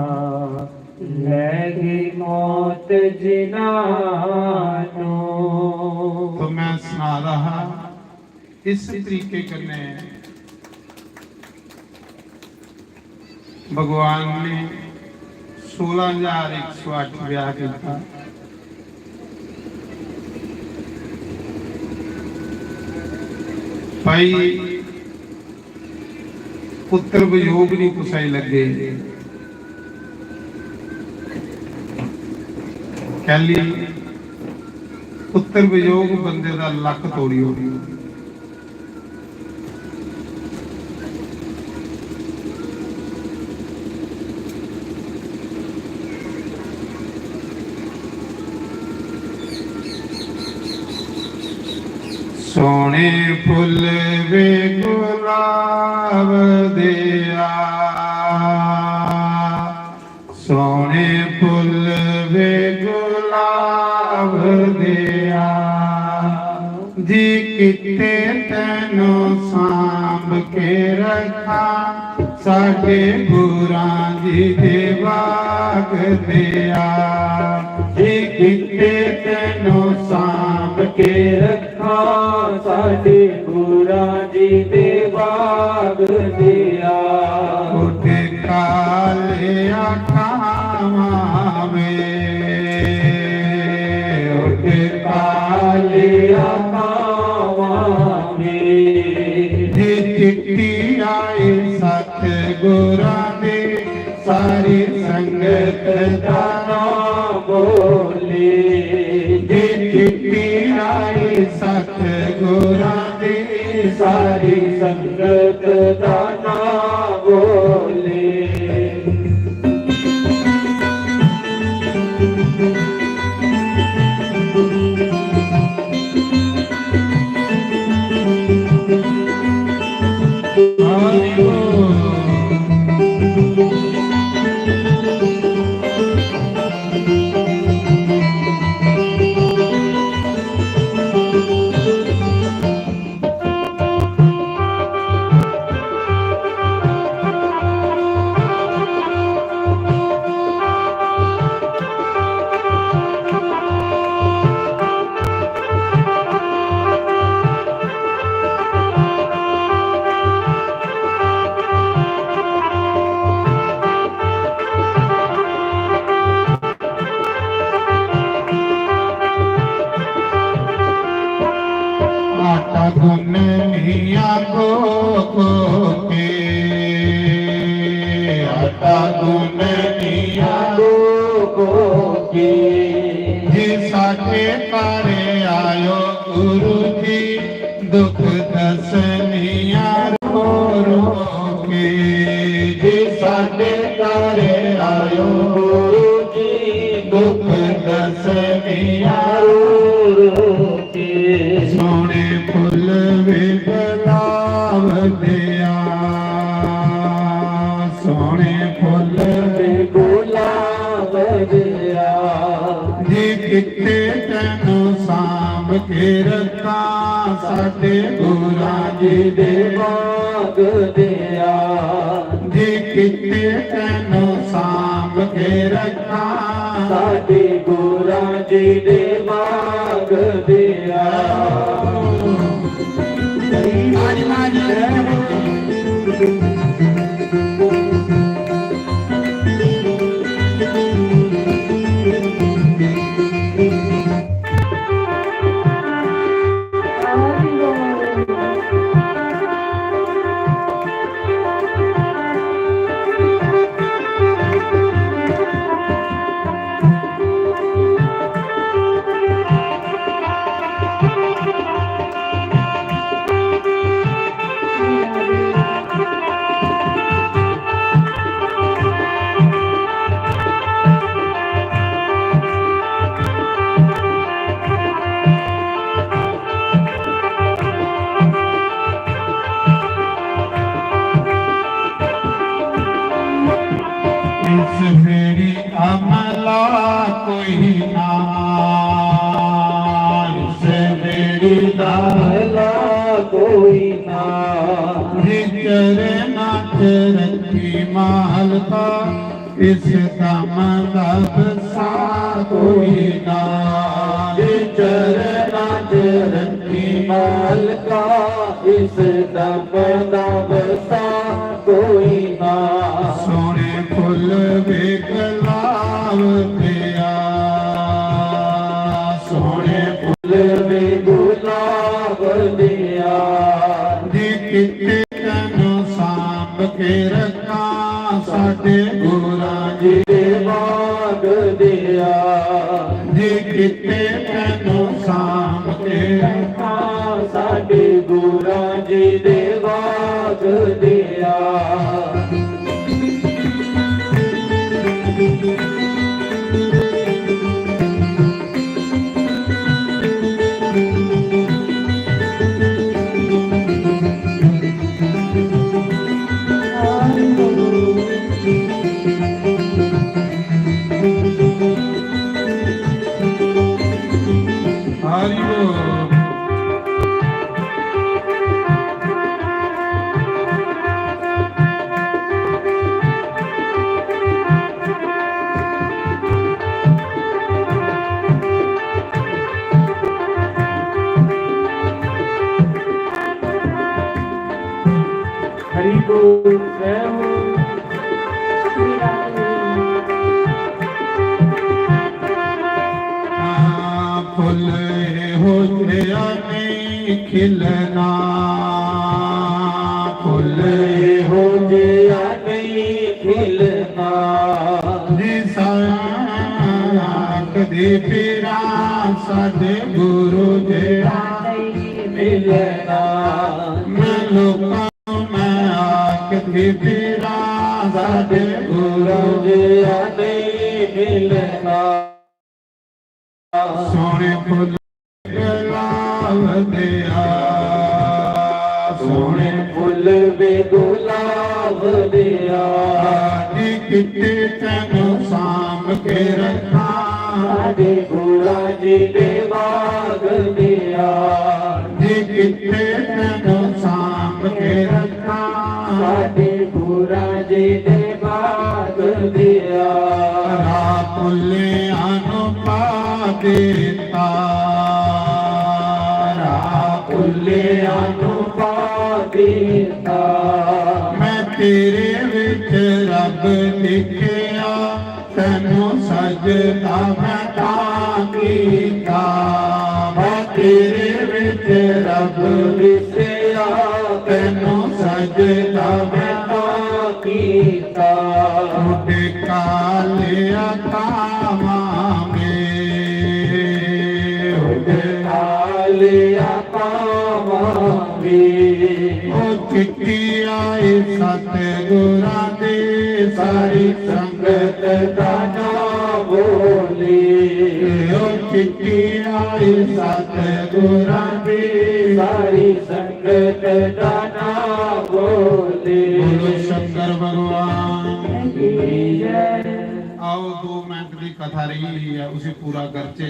लगी मौत जिनानो तो मैं सुना रहा इस तरीके करने भगवान ने 16,108 ब्याह किया भाई पुत्र वियोग नहीं कुसाई लगे कहली पुत्र वियोग बंदे दा लक तोड़ी हो रही सोने फुल वे गुलाब दिया सोने फुल वे गुलाब दिया जी किते तेनू सांभ के रखा साडे गुरां जी दे बाग दिया जी किते तेनू सांभ के रखा साडे गुरां जी दे बाग दिया उठे काले आखावां में उठे काले आखावां में चिट्ठी आई सतगुरां दे सारी संगत दा नाम बोले चिट्ठी आई सतगुरां दे सारी संगत दा नाम बोले गुनिया को के आटा गुनिया को के जी साथे तारे आयो गुरु जी दुख दसनिया रो रो के जी साथे तारे आयो गुरु जी दुख दसनिया रो रो के सोने फुल वे गुलाब दिया सोने फुल वे गुलाब दिया जी किते तैनू सांभ के रखा साडे गुरां जी दे बाग दिया जी किते तैनू सांभ के रखा साडे गुरां जी दे बाग दिया इस मेरी अमला कोई ना इस मेरी दाला कोई ना जिक्र नाच रखी मालका इस दम दब सा कोई ना जिक्र नाच रखी मालका इस दम दब सा कोई ना सोने फुल वे गुलाब दिया सोने फुल वे गुलाब दिया जी किते तैनू सांभ के रखा साडे गुरां जी दे बाग दिया जी किते तैनू सांभ के रखा साडे गुरां जी दे बाग दिया हरि बोल ਗੁਰ ਕਹਿਓ फुल हो गया नहीं खिलना फुल ਹੋ ਗਿਆ ਨਹੀਂ ਖਿਲਣਾ कदी पीरा साडे गुरु जिहा ਮਿਲਣਾ मैं लोकां मैं आखदी पीरा साडे गुरु ਜਿਹਾ ਨਹੀਂ ਮਿਲਣਾ सोने फुल गुलावदिया ਸੋਹਣੇ ਫੁੱਲ ਵੇ ਗੁਲਾਬ ਦਿਆ जी किते तैनू साम के रखा ਸਾਡੇ ਗੁਰਾਂ ਜੀ ਦੇ ਬਾਗ ਦਿਆ जी किते तैनू साम के रखा ਸਾਡੇ ਗੁਰਾਂ ਜੀ ਦੇ ਬਾਗ ਦਿਆ रा पुलियां नू पा देता रा ਭੁੱਲਿਆਂ ਨੂੰ ਪਾ ਦਿੱਤਾ मैं तेरे विच रब लिखिया तैनू सजदा मैं तां कीता मैं तेरे विच रब ਵਿਸਿਆ तैनू सजदा मैं ਤਾਂ ਕੀਤਾ उड़ कालिया कावांगे उड़ ਹਾਲਿਆ ਪਾਵਾਂਗੇ ओ चिट्ठी आई सतगुरां दी सारी संगत ਦਾ ਨਾ ਬੋਲੀ ओ चिट्ठी आई सतगुरां दी ਸਾਰੀ ਸੰਗਤ ਦਾ ਨਾ ਬੋਲੀ बोलो शंकर भगवान ਕੀ ਜੈ आओ 2 मिनट की कथा रही है उसे पूरा करचे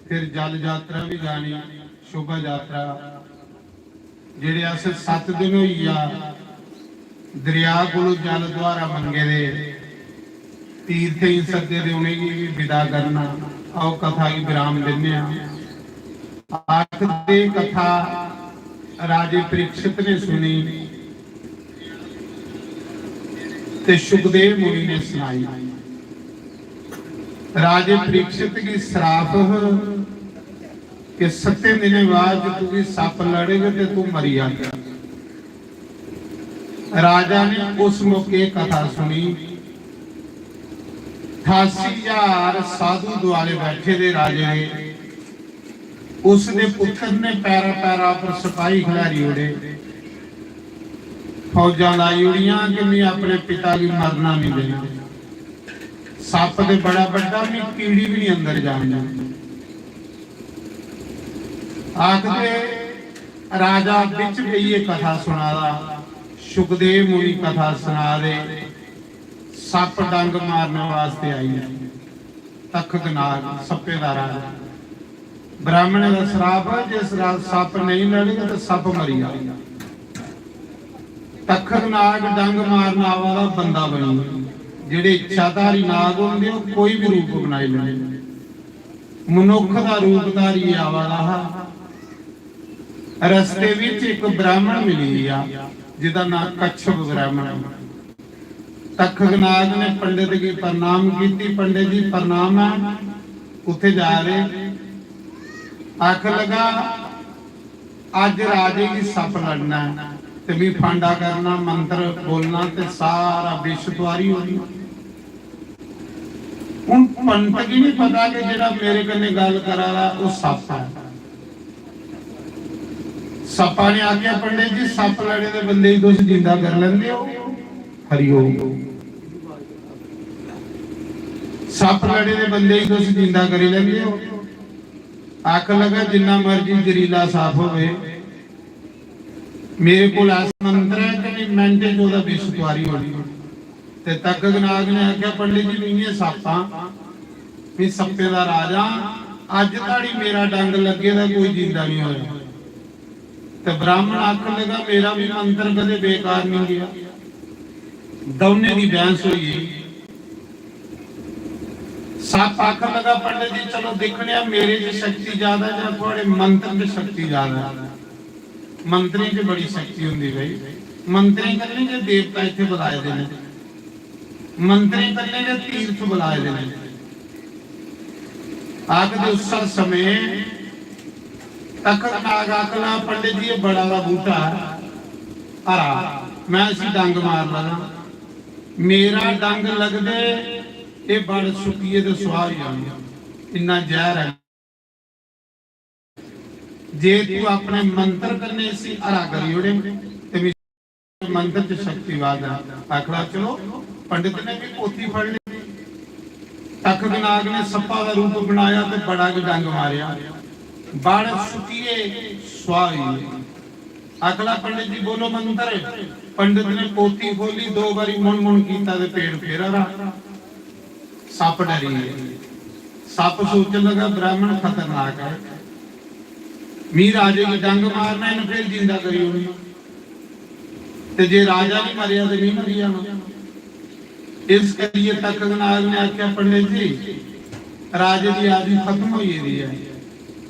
फिर जल यात्रा भी जानी शोभा यात्रा जेड़े अस 7 दिन होई आ दरिया कोलों जल द्वारा मंगे दे तीर्थ ही सदे दे उन्हें की विदा करना आओ कथा की विराम देने आखिर कथा राजे परीक्षित ने सुनी ते सुखदेव मुनि ने सुनाई राजे परीक्षित की श्राप कि 7 दिन बाद तू भी सप लड़ेगा तो तू मरी जाएगा राजा ने उस मौके कथा सुनी 88,000 साधु द्वारे बैठे दे राजे ने उसने पुत्र ने पैरा पैरा पर सिपाही खिलारी उड़े फौजा लाई उड़ियां कि मैं अपने पिता की मरना नहीं देना सप दे बड़ा बड़ा भी कीड़ी भी नहीं अंदर जाना आखदे राजा बिच गई कथा सुना सुखदेव मुनि कथा सुना दे सप डंग मारने वास्ते आई तखत नाग सप्पे दा राजा ब्राह्मण का श्राप है जिस सप नहीं लड़ेगा तो सप मरी जाएगा तखत नाग डंग मारना वाला बंदा बनी ਜਿਹੜੇ ਇੱਛਾਧਾਰੀ ਨਾਗ ਹੁੰਦੇ ਉਹ ਕੋਈ ਵੀ ਰੂਪ ਬਣਾਈ ਲੈਂਦੇ ਮਨੁੱਖ ਦਾ ਰੂਪਧਾਰੀ ਆਵਾਲਾ ਰਸਤੇ ਵਿੱਚ ਇੱਕ ਬ੍ਰਾਹਮਣ ਮਿਲੀ ਆ ਜਿਹਦਾ ਨਾਮ ਕੱਛਪ ਬ੍ਰਾਹਮਣ ਤਖਤ ਨਾਗ ਨੇ ਪੰਡਿਤ ਕੀ ਪ੍ਰਣਾਮ ਕੀਤੀ पंडित जी प्रणाम है ਉੱਥੇ ਜਾ ਰਹੇ आख लगा आज राजे की सप लड़ना ते भी फांडा करना मंत्र बोलना ते सारा विश्वद्वारी होगी ਹੁਣ ਪੰਡਤ ਕੀ ਨਹੀਂ ਪਤਾ ਕਿ ਜਿਹੜਾ ਮੇਰੇ ਕੰਨੇ ਗੱਲ ਕਰਾ ਰਹਾ ਉਹ ਸੱਪ ਹੈ ਸੱਪਾ ਨੇ ਆਖਿਆ ਪੰਡਿਤ ਜੀ ਸੱਪ ਲੜੇ ਦੇ ਬੰਦੇ ਹੀ ਤੁਸੀਂ ਜਿੰਦਾ ਕਰ ਲੈਂਦੇ ਹੋ ਹਰੀ ਓਮ ਸੱਪ ਲੜੇ ਦੇ ਬੰਦੇ ਹੀ ਤੁਸੀਂ ਜਿੰਦਾ ਕਰੀ ਲੈਂਦੇ ਹੋ ਆਖ ਲਗਾ ਜਿੰਨਾ ਮਰਜੀ ਜ਼ਰੀਲਾ ਸਾਫ ਹੋਵੇ ਮੇਰੇ ਕੋਲ ਐਸ ਮੰਤਰ ਹੈ ਕਿ ਮਿੰਟੇ ਚ ਉਹਦਾ ਵਿਸ਼ਵਦਵਾਰੀ ਹੋਣੀ ਤੇ ਤਖਤ ਨਾਗ ਨੇ ਆਖਿਆ ਪੰਡਿਤ ਜੀ ਨਹੀਂ ਇਹ ਸਾਪਾਂ ਵੀ ਸੱਪੇ ਦਾ ਰਾਜਾ ਅੱਜ ਤਾੜੀ ਮੇਰਾ ਡੰਗ ਲੱਗੇ ਦਾ ਕੋਈ ਜਿੰਦਾ ਨਹੀਂ ਹੋਇਆ ਤੇ ਬ੍ਰਾਹਮਣ ਆਖਣ ਲੱਗਾ ਮੇਰਾ ਵੀ ਮੰਤਰ ਕਦੇ ਬੇਕਾਰ ਨਹੀਂ ਗਿਆ ਦੋਨੇ ਦੀ ਬਹਿਸ ਹੋਈ ਸੱਪ ਆਖਣ ਲੱਗਾ ਪੰਡਿਤ ਜੀ ਚਲੋ ਦੇਖਣਿਆ ਮੇਰੇ 'ਚ ਸ਼ਕਤੀ ਜ਼ਿਆਦਾ ਜਾਂ ਤੁਹਾਡੇ ਮੰਤਰ 'ਚ ਸ਼ਕਤੀ ਜ਼ਿਆਦਾ ਮੰਤਰੀ 'ਚ ਬੜੀ ਸ਼ਕਤੀ ਹੁੰਦੀ ਬਈ ਮੰਤਰੀ ਕਰਨੇ ਜੇ ਦੇਵਤਾ ਇੱਥੇ ਬੁਲਾਏ ਦੇ ਨੇ, ਮੰਤਰੀ ਕਰਨੇ ਜੇ ਤੀਰਥ ਬੁਲਾਏ ਦੇ ਨੇ। ਆਖਦੇ ਉਸ ਸਮੇਂ ਤਖਤ ਨਾਗ ਆਖਲਾ ਪੰਡਿਤ ਜੀ ਇਹ ਬੜਾ ਦਾ ਬੂਟਾ ਹਰਾ, ਮੈਂ ਅਸੀਂ ਡੰਗ ਮਾਰ ਲਗਾ, ਮੇਰਾ ਡੰਗ ਲੱਗਦੇ ਇਹ ਬੜ ਸੁੱਕੀਏ ਤੇ ਸੁਆਹ ਹੀ ਜਾਂਦਾ, ਇੰਨਾ ਜ਼ਹਿਰ ਹੈ। ਜੇ ਤੂੰ ਆਪਣੇ ਮੰਤਰ ਕਰਨੇ ਸੀ ਹਰਾ ਕਰੀ ਉੜੇ ਤੇ ਮੰਤਰ ਚ ਸ਼ਕਤੀਵਾਦ ਆਖਲਾ। ਚਲੋ ਪੰਡਿਤ ਨੇ ਵੀ ਪੋਥੀ ਫੜ ਲਈ, ਤਖਤ ਨਾਗ ਨੇ ਸੱਪਾ ਦਾ ਰੂਪ ਬਣਾਇਆ ਤੇ ਬੜਾ ਡੰਗ ਮਾਰਿਆ, ਬੜ ਸੁੱਕੀਏ ਸੁਆਹ ਹੀ। ਅਗਲਾ ਪੰਡਿਤ ਜੀ ਬੋਲੋ ਮੰਤਰ। ਪੰਡਿਤ ਨੇ ਪੋਥੀ ਖੋਲੀ, 2 ਵਾਰੀ ਮੁਣ ਕੀਤਾ ਤੇ ਪੇੜ ਫੇਰਾ, ਸੱਪ ਡਰੀ। ਸੱਪ ਸੋਚਣ ਲੱਗਾ ਬ੍ਰਾਹਮਣ ਖਤਰਨਾਕ ਹੈ, ਮੀ ਰਾਜੇ ਦੀ ਡੰਗ ਮਾਰਨਾ ਇਹਨੂੰ ਫਿਰ ਜਿੰਦਾ ਕਰੀ ਉਹਨੂੰ, ਤੇ ਜੇ ਰਾਜਾ ਨਹੀਂ ਮਰਿਆ ਤੇ ਨਹੀਂ ਮਰੀ ਜਾਣਾ। ਇਸ ਕਰੀਏ ਤਖਤ ਨਾਗ ਨੇ ਆਖਿਆ ਪੰਡਿਤ ਜੀ ਰਾਜੇ ਦੀ ਆਜੂ ਖਤਮ ਹੋਈ ਦੀ ਹੈ,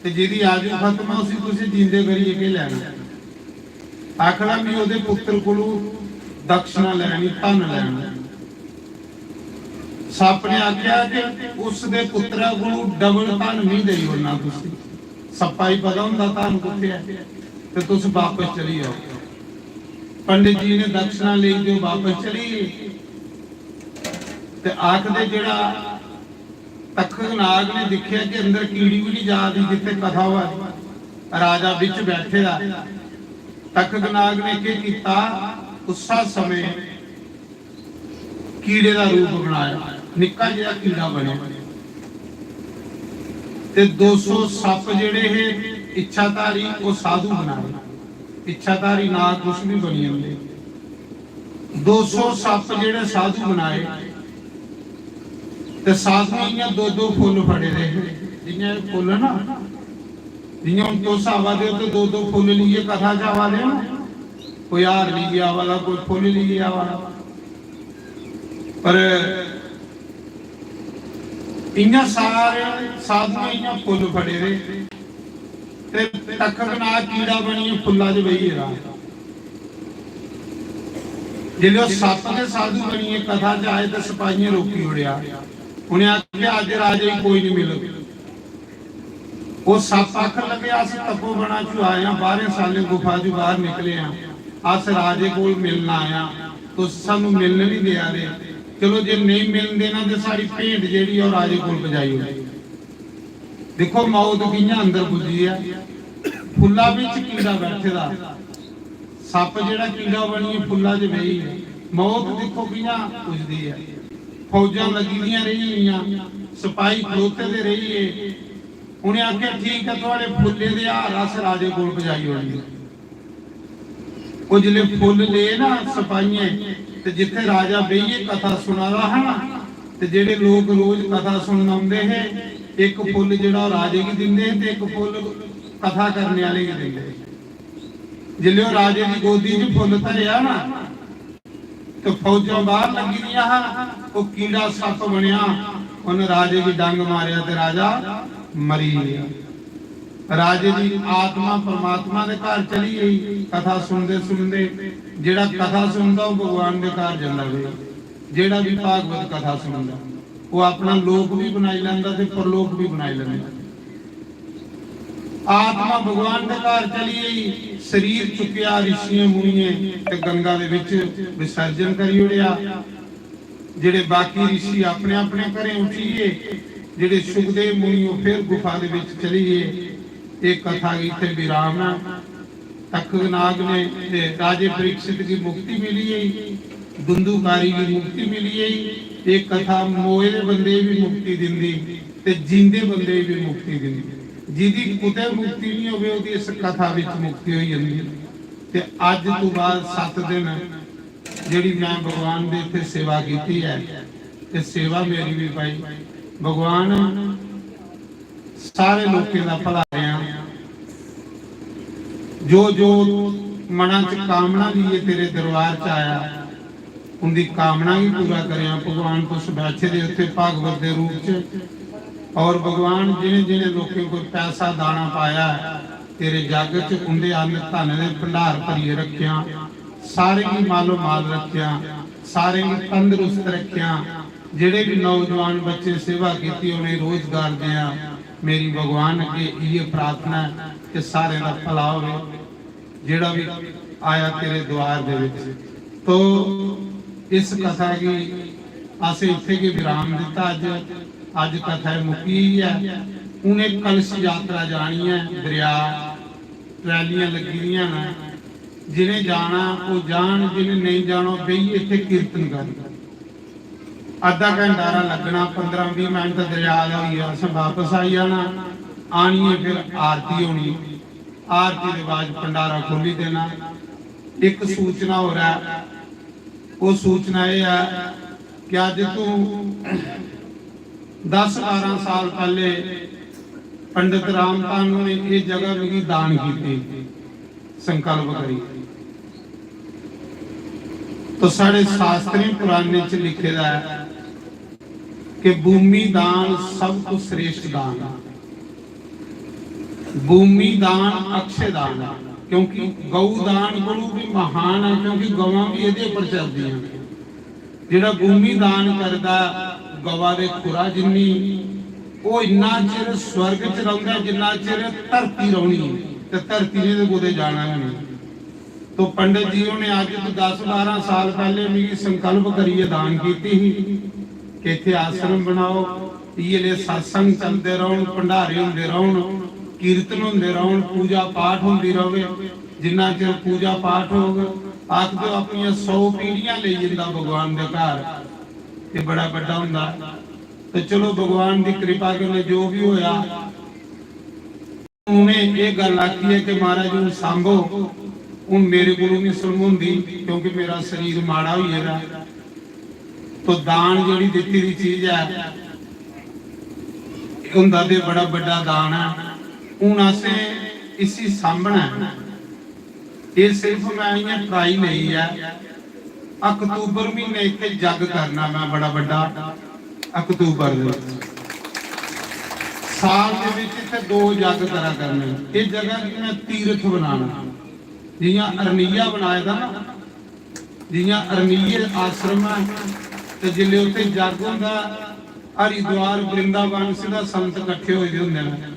ਤੇ ਜਿਹਦੀ ਆਜੂ ਖਤਮ ਹੋ ਸੀ ਤੁਸੀਂ ਜਿੰਦੇ ਕਰੀਏ ਕਿ ਲੈਣਾ। ਆਖਲਾ ਵੀ ਉਹਦੇ ਪੁੱਤਰ ਕੋਲੋਂ ਦਕਸ਼ਨਾ ਲੈਣੀ, ਧਨ ਲੈਣਾ। ਸੱਪ ਨੇ ਆਖਿਆ ਕਿ ਉਸ ਦੇ ਪੁੱਤਰਾਂ ਕੋਲੋਂ ਡਬਲ ਧਨ ਨਹੀਂ ਦੇਈ ਉਹਨਾਂ ਤੁਸੀਂ, ਸੱਪਾ ਹੀ ਪਤਾ ਹੁੰਦਾ ਧਨ ਕਿੱਥੇ ਹੈ, ਤੇ ਤੁਸੀਂ ਵਾਪਸ ਚਲੀ ਆਓ। ਪੰਡਿਤ ਜੀ ਨੇ ਦਕਸ਼ਨਾ ਲਈ ਤੇ ਵਾਪਸ ਚਲੀ, ਤੇ ਆਖਦੇ ਜਿਹੜਾ ਤਖਤ ਨਾਗ ਨੇ ਦੇਖਿਆ ਕਿ ਅੰਦਰ ਕੀੜੀ ਵੀ ਨਹੀਂ ਜਾਦੀ, ਜਿੱਥੇ ਕਥਾ ਹੋਇਆ ਰਾਜਾ ਵਿੱਚ ਬੈਠੇ ਆ। ਤਖਤ ਨਾਗ ਨੇ ਕੀ ਕੀਤਾ, ਉਸਾ ਸਮੇਂ ਕੀੜੇ ਦਾ ਰੂਪ ਬਣਾਇਆ, ਨਿੱਕਾ ਜਿਹਾ ਕੀੜਾ ਬਣਿਆ, ਤੇ 200 ਸੱਪ ਜਿਹੜੇ ਇਹ ਇੱਛਾਧਾਰੀ ਉਹ ਸਾਧੂ ਬਣਾਏ। ਇੱਛਾਧਾਰੀ ਨਾਗ ਕੁਛ ਵੀ ਬਣੀ ਹੁੰਦੇ, 200 ਸੱਪ ਜਿਹੜੇ ਸਾਧੂ ਬਣਾਏ, ਤੇ ਸਾਧੂਆਂ 2-2 ਫੁੱਲ ਫੜੇ ਰਹੇ, ਜਿੰਨੇ ਫੁੱਲ ਨਾ जिन्हें उनको सावा दे तो 2-2 फूल लिए कथा जावा दे ना, कोई हार लिया वाला, कोई फूल लिया वाला, पर इन्ना सारे साधु इन्ना फूल फड़े रहे, ते तखत नाग कीड़ा बनी फुल्ला च बही रहा। जिले सप्प के साधु बनी कथा च आए तो सिपाहियां रोकी उड़िया, उन्हें आख्या अज राजे कोई नहीं मिले। वो सप आखन लगे अस तपो बना चु आए 12 साले गुफा चु बाहर निकले अस राजे को मिलना आया, तो सानू मिलने नहीं दे रहे। चलो जे नहीं मिलन देना तो सारी भेंट जेड़ी और राजे को बजाई होगी। देखो मौत कियां अंदर पुजी है, फुल्ला विच कीड़ा बैठे दा, सप जेड़ा कीड़ा बनी फुल्ला च बही है। मौत देखो कियां पुजदी है, फौजां लगी रही, सिपाही खलोते दे रही है। उन्हें आख्या ठीक है थोड़े फुल्ले दे हार अस राजे कोल पजाई होनी। वो जिले फुल ले ना सिपाहिये ते जिथे राजा बेहिए कथा सुनादा है ना, ते जेडे लोग रोज कथा सुनन आउंदे है, एक फुल जेड़ा राजे की दिंदे ते एक फुल कथा करने वाले की दिंदे। जिले राजे की गोदी च फुल धरिया ना, तो फौजां बाहर लगी दियां हां, वो कीड़ा सप बनया, उन्हें राजे की डंग मारिया ते राजा मरी गया। राजे की आत्मा परमात्मा के घर चली गई। कथा सुनते सुनते जेड़ा कथा सुनता वो भगवान के घर जाता है, जेड़ा भी भागवत कथा सुनता वो अपना लोक भी बनाई लैंदा ते परलोक भी बनाई लैंदा। आत्मा भगवान के घर चली गई, शरीर चुकिया ऋषियों मुनिए ते गंगा दे विच विसर्जन करी उड़िया। जेड़े बाकी ऋषि अपने अपने घरे उठिए, जेड़े सुखदेव मुनि फिर गुफा दे विच चली गए। एक कथा इत्थे विराम है। तखत नाग ने राजे परीक्षित की मुक्ति मिली है, दुंदुकारी की मुक्ति मिली है। एक कथा मोए दे बंदे भी मुक्ति दिंदी ते जिंदे बंदे भी मुक्ति दिंदी। जिहदी कुते मुक्ति नहीं होवे ओदी इस कथा विच मुक्ति होई जांदी है। ते अज तो बाद 7 दिन जिहड़ी मैं भगवान दे इत्थे सेवा कीती है, ते सेवा मेरी भी पाई। भगवान सारे लोगों का भला रहा। जो जो मना च कामना लिए तेरे दरबार च आया, उनकी कामना भी पूरा करिया। भगवान कुछ बैठे दे उत्थे भागवत के रूप च। और भगवान जिन्हें जिन्हें लोगों को पैसा दाना पाया तेरे जग च, उनके अन्न धन के भंडार भरीए रखिया। सारे की मालो माल रखिया, सारे की तंदुरुस्त रखिया। जेड़े भी नौजवान बच्चे सेवा की उन्हें रोजगार दिया। मेरी भगवान अगे ये प्रार्थना है कि सारे का भला हो। जेड़ा भी आया तेरे द्वार दे विच। तो इस कथा की असें इत्थे की विराम दिता। अज कथा मुकी है। उन्हें कलश यात्रा जानी है। दरिया ट्रैलियां लगी दियां ने। जिन्हें जाना वो जान, जिन्हें नहीं जाना बही इत्थे कीर्तन कर। अद्धा घंटा लगना, 15-20 मिनट दरिया का वापस आई जाना। आनी है फिर आरती होनी। आरती के बाद भंडारा खोली देना। एक सूचना हो रहा है, वो सूचना यह है कि अज तू 10-12 साल पहले पंडित रामपाल ने ये जगह भी दान की, संकल्प करी। तो साढ़े शास्त्री पुराने च लिखे है कि भूमि दान सब कुछ श्रेष्ठ दान है। भूमि दान अक्षय दान है, क्योंकि गौ दान कोलों भी महान है, क्योंकि गवां भी इहदे उपर चलदियां। जिहड़ा भूमि दान करदा गवा दे खुरा जिन्नी, वो इन्ना चिर स्वर्ग च रहिंदा जिन्ना चिर धरती रौनी है, ते धरती ने तो कुदे जाना नहीं। तो पंडित जी ने अज तो 10-12 साल पहले मेरी संकल्प करिए दान की कि इत्थे आश्रम बनाओ, ये सत्संग चलते रहन, भंडारे होंदे रहन, कीर्तन होंदे रहन, पूजा पाठ होंदी रहे। जिन्ना चिर पूजा पाठ होगा आख दो अपनी 100 पीढ़ियां ले जांदा भगवान के घर, ये बड़ा बड़ा हुंदा। तो चलो भगवान की कृपा के जो भी होया, उन्हें ये गल आखी है कि महाराज नूं सांभो। हुण मेरे कोलों नहीं संभोंदी, क्योंकि मेरा शरीर माड़ा होइएगा। तो दान जिहड़ी दित्ती दी चीज है हुंदा ते बड़ा बड़ा दान है। हुण असें इसी सामभना है। ये सिर्फ मैं इयां ट्राई नहीं है। अक्तूबर महीने इत्थे जग करना मैं बड़ा बड़ा। अक्तूबर दे साल दे विच इत्थे 2 जग करा करने। ये जगह की मैं तीर्थ बनाना, जियां अरनिया बनाए दा ना, जियां अरनिये आश्रम है। तो जिले उत्थे जग हुंदा, हरिद्वार वृंदावन सिधा संत इकट्ठे होए हुंदे ने।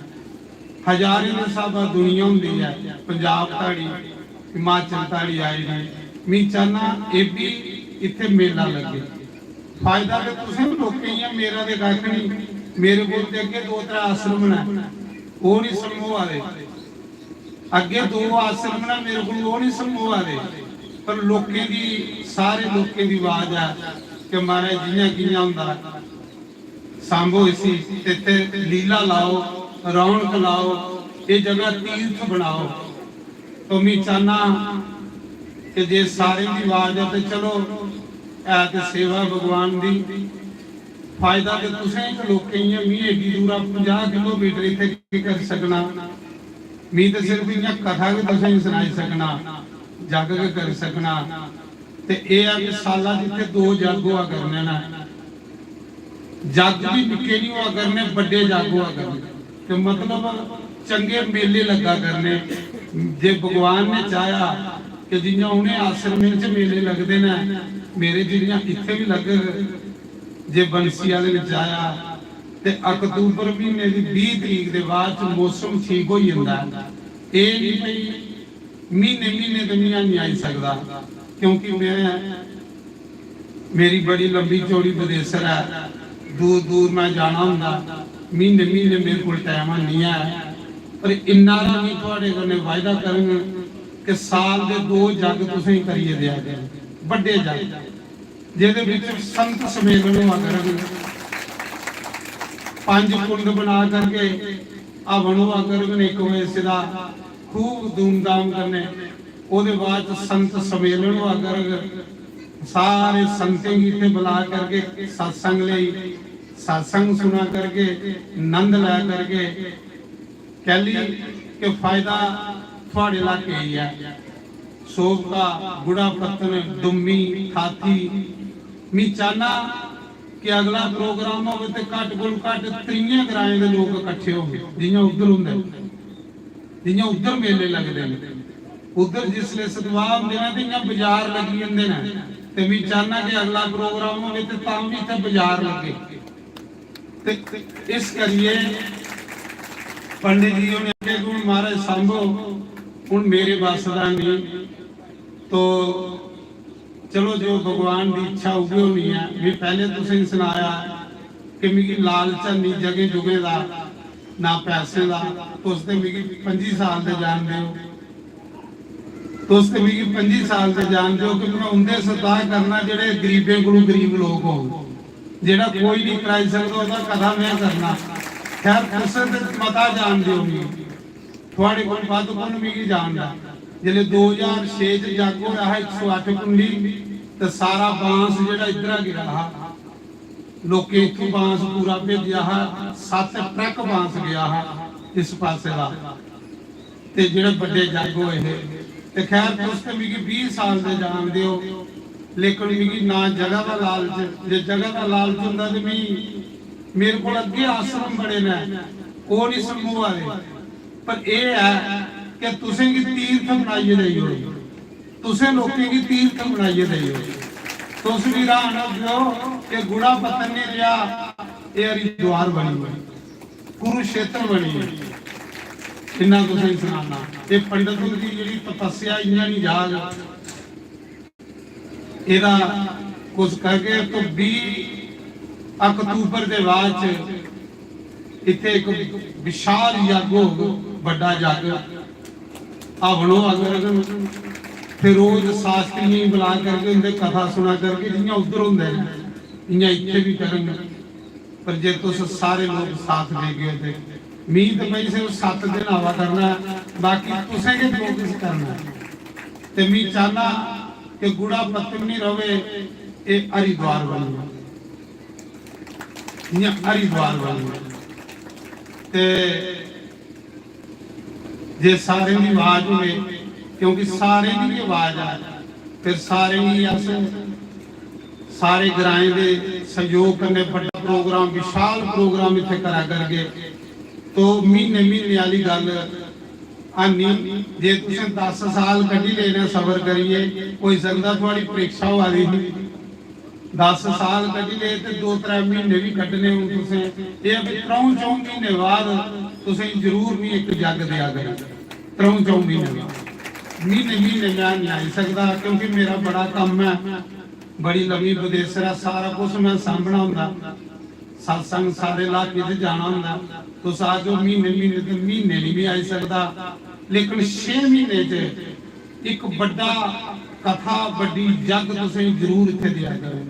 हजारे दे साहबा दुनिया हुंदी है, पंजाब ताड़ी हिमाचल ताड़ी आई ने। मैं चाहना ये भी इत्थे मेला लगे। फायदा तो तुसीं लोकें ही है, मेरा ते कख नहीं। मेरे कोल ते अगे 2-3 आश्रम ने, वो नहीं समूह आ रहे। अगे 2 आश्रम ने, मेरे को वो नहीं समूह आ रहे। पर लोकें दी, सारे लोकें दी आवाज है कि महाराज जियां कियां हुंदा सांभो। इसी इत्थे लीला लाओ, रौनक लाओ, ये जगह तीर्थ बनाओ। तो मैं चाहना कि जे सारे की आवाज है तो चलो है तो सेवा भगवान दी। फायदा तो तुसें लोकें ही है। मैं एडी दूरा 50 किलोमीटर इत्थे कर सकना। मैं तो सिर्फ इयां कथा के तुसें सुनाई सकना, जग के कर सकना। ते ये है कि साला जिथे 2 जग हुआ करने ना, जग भी निके नहीं हुआ करने, बड़े जग हुआ करने। तो मतलब चंगे मेले लगा करने। जे भगवान ने चाहा कि जियां उन्हें आश्रम च मेले लगते हैं, मेरे जियां इत्थे भी लग। जे बंसी वाले ने चाहा तो अक्तूबर महीने की 20 तरीक के बाद मौसम ठीक हो जाता है। ये नहीं भाई महीने तो नहीं आई सकता, क्योंकि मेरी बड़ी लंबी चौड़ी बदेसर है। दूर दूर मैं जाना होंदा, महीने मेरे को टाइम नहीं है। पर इन्ना नहीं थोड़े कन्नै वायदा करन कि साल के 2 जग तुसें करिए दिया जाए, बड़े जग जिहदे विच संत सम्मेलन हुआ करन। 5 कुंड बना करके हवन हुआ करन, 1 बजे सिधा खूब धूमधाम करने। ओदे बाद संत सम्मेलन हुआ करन, सारे संतें गी इत्थे बुला करके सत्संग लई, सत्संग सुना करके नंद लै करके कहली कि फायदा थोड़े इलाके ही है। सोबका, गुड़ा, पत्तन, दुम्मी, खाती। मैं चाहना कि अगला प्रोग्राम हो तो घट को घट 3 ग्राएं के लोग इकट्ठे हो, जियां उधर होंदे, जियां उधर मेले लगते हैं। उधर जिसले सतवाह होंदे ने ते इयां बाजार लगी जंदे ने ते मैं चाहना कि अगला प्रोग्राम होवे ते तां भी इत्थे बाजार लगे ते इस करिए पंडित जी ने आखे कि महाराज सांभो हुण मेरे बस दा नहीं तो चलो जो भगवान की इच्छा उगी होनी है भी पहले तुसीं सुनाया कि मिगी लालच नहीं जगह जुगे दा ना पैसे दा तुस ते मिगी 25 साल दे जानदे हो तुस ते मिगी 25 साल दे जानदे हो कि मैं उंदे सताह करना जेड़े गरीबें कोलों गरीब लोग हो जेड़ा कोई नहीं कराई सकदा ओदा कदा मैं करना खैर तुसें ते मता जानदे हो थोड़े कोल वध कोल मिगी जानदा जिले 2006 च जग होया है 108 कुंडी ते सारा बांस जेड़ा इधर गिरा हा लोके इथों बांस पूरा भेजिया हा 7 ट्रक बांस गया हा इस पासे दा ते जेड़े बड़े जग होए हे ते खैर तुस ते मिगी 20 साल दे जानदे हो लेकिन मिगी ना जगह दा लालच जे जगह दा लालच हुंदा ते मैं मेरे कोल अगे आश्रम बड़े ने ओह नहीं समूह वाले पर यह है कि तुसें की तीर्थ बनाइए दई हो तुसें लोकें की तीर्थ बनाइए दई हो तुस भी राह हो कि गुड़ा पत्तन नहीं रहा ये हरिद्वार बनी हुई कुरुक्षेत्र बनी हुई इन्ना तुसें सुनाना ये पंडित की जी तपस्या इन्ना नहीं याद एदा कुछ करके तो 20 अक्तूबर के बाद इत्थे एक विशाल यज्ञ हो बड़ा यज्ञ आवणो अगर फिर रोज शास्त्री बुला करके उनके कथा सुना करके जियां उधर होंदे इयां इत्थे भी करन पर जे तुस सारे लोग साथ दे गए थे मीत पई सिर्फ 7 दिन हवा करना बाकी तुसें के फोकस करना ते मैं चाहना कि गुड़ा पत्तन नहीं रवे ये हरिद्वार बने इयां हरिद्वार बने ते जे सारे की आवाज हो क्योंकि सारे की आवाज आ फिर सारे ही अस सारे ग्राएं दे सहयोग करने बड़ा प्रोग्राम विशाल प्रोग्राम इत्थे करा करके तो महीने महीने वाली गल आनी जे तुसीं 10 साल कड्ढी लेने सबर करिए हो सकदा थोड़ी परीक्षा वाली ही 10 साल कड्ढी ले ते 2-3 महीने भी कड्ढने हुण तुसीं ये 3-4 महीने बाद तुसीं जरूर नहीं एक जग दिया करो 3-4 महीने महीने मैं नहीं आई सकता क्योंकि मेरा बड़ा काम है बड़ी लंबी बदेसरा सारा कुछ मैं सांभना हुंदा सत्संग सारे इलाके च जाना हुंदा तो साजो महीने नहीं भी आई सकता लेकिन 6 महीने च एक बड़ा कथा बड़ी जग तुसीं जरूर इत्थे दिया करो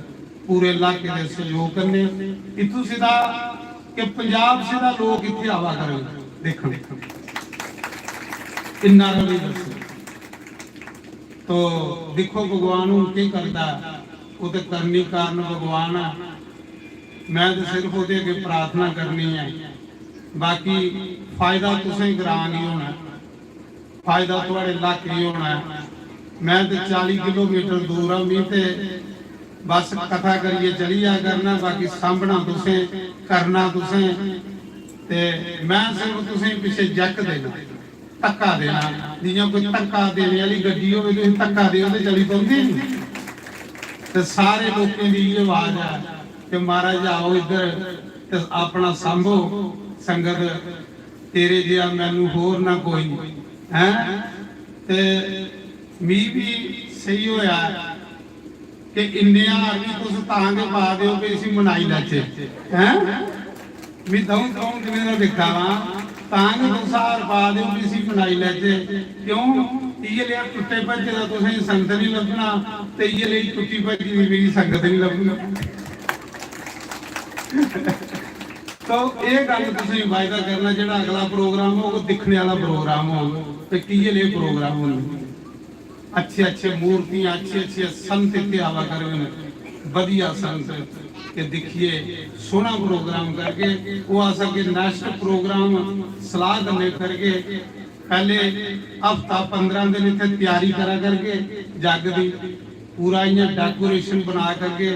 पूरे इलाके दे सहयोग करने इत्थों सीधा कि पंजाब सीधा लोग इत्थे आवा करें देखो इन्ना रवि दसो तो देखो भगवान की करता वो तो करनी कारण भगवान है मैं तो सिर्फ वो अगे प्रार्थना करनी है बाकी फायदा तुसें ग्रां नहीं होना फायदा थोड़े इलाके ही होना है मैं तो 40 किलोमीटर दूर हाँ मैं तो बस कथा करिए चली जा करना बाकी सांभना तुसें करना तुसें ते मैं सिर्फ तुसें पिछे जक देना धक्का देना जियां कोई धक्का देने वाली गड्डी हो धक्का दे चली पौंदी ते सारे लोगों की ये आवाज है कि महाराज आओ इधर ते अपना सांभो संगत तेरे जिहा मैनू होर ना कोई है ते मी भी सही होया कि इन्ने भी तुस तांगे पा दिओ कि इसी मनाई लैचे हैं मी दऊं जिवें दा दिखा वा तांगे तुसार पा दिओ कि इसी मनाई लैचे क्यों ये लिया टुटे भज्जे दा तुसें संगत नहीं लभना ते ये लिए टुटी भज्जी दी मेरी संगत नहीं लभना तो ये गल तुसीं वायदा करना जिहड़ा अगला प्रोग्राम हो दिखने वाला प्रोग्राम हो ते किए लिए प्रोग्राम हो अच्छे अच्छे मूर्तियां अच्छे अच्छे संत इत्थे आवा करें बढ़िया संत के देखिए सोना प्रोग्राम करके वो आ सके नेक्स्ट प्रोग्राम सलाह करने करके पहले हफ्ता 15 दिन इत्थे तैयारी करा करके जग दी पूरा इयां डेकोरेशन बना करके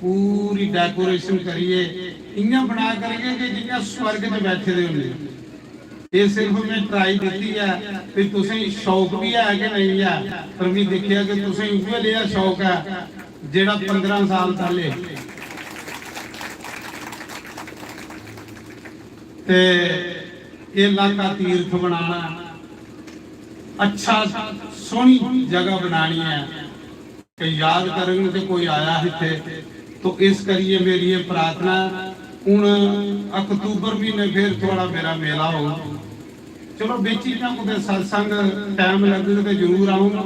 पूरी डेकोरेशन करिए इयां बना करके कि जियां स्वर्ग में बैठे दे होंगे ये सिर्फ मैं ट्राई दी है कि तुसें शौक भी है कि नहीं है, पर मैं देखिया कि तुसें उहे लिया शौक है जेड़ा 15 साल पहले ते ये इलाका तीर्थ बनाना, अच्छा सोहनी जगह बनानी है कि याद करेंगे तो कोई आया इत्थे। तो इस करिए मेरी ये प्रार्थना, हूँ अक्तूबर महीने फिर थोड़ा मेरा मेला हो, चलो बेची ना कुछ सत्संग टाइम लगे तो जरूर आऊँगा,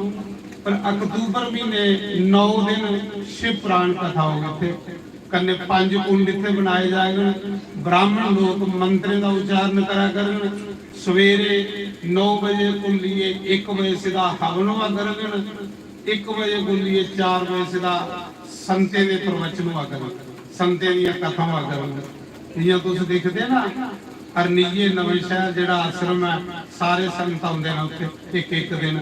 पर अक्तूबर महीने 9 दिन शिव पुराण कथा होगी इत्थे। कन्ने 5 कुंड इत्थे बनाए जाएगा, ब्राह्मण लोग मंत्रें का उच्चारण करा करन, सवेरे 9 बजे कुंडलीए, 1 बजे सीधा हवन हुआ करन, 1 बजे कुंडलीए, 4 बजे सीधा संतें दे प्रवचन हुआ करन, संतें दी कथा हुआ करन। जियां तुस देखदे ना अरनीए नवे शहर जेड़ा आश्रम है, सारे संत आउंदे ने उत्थे एक दिन,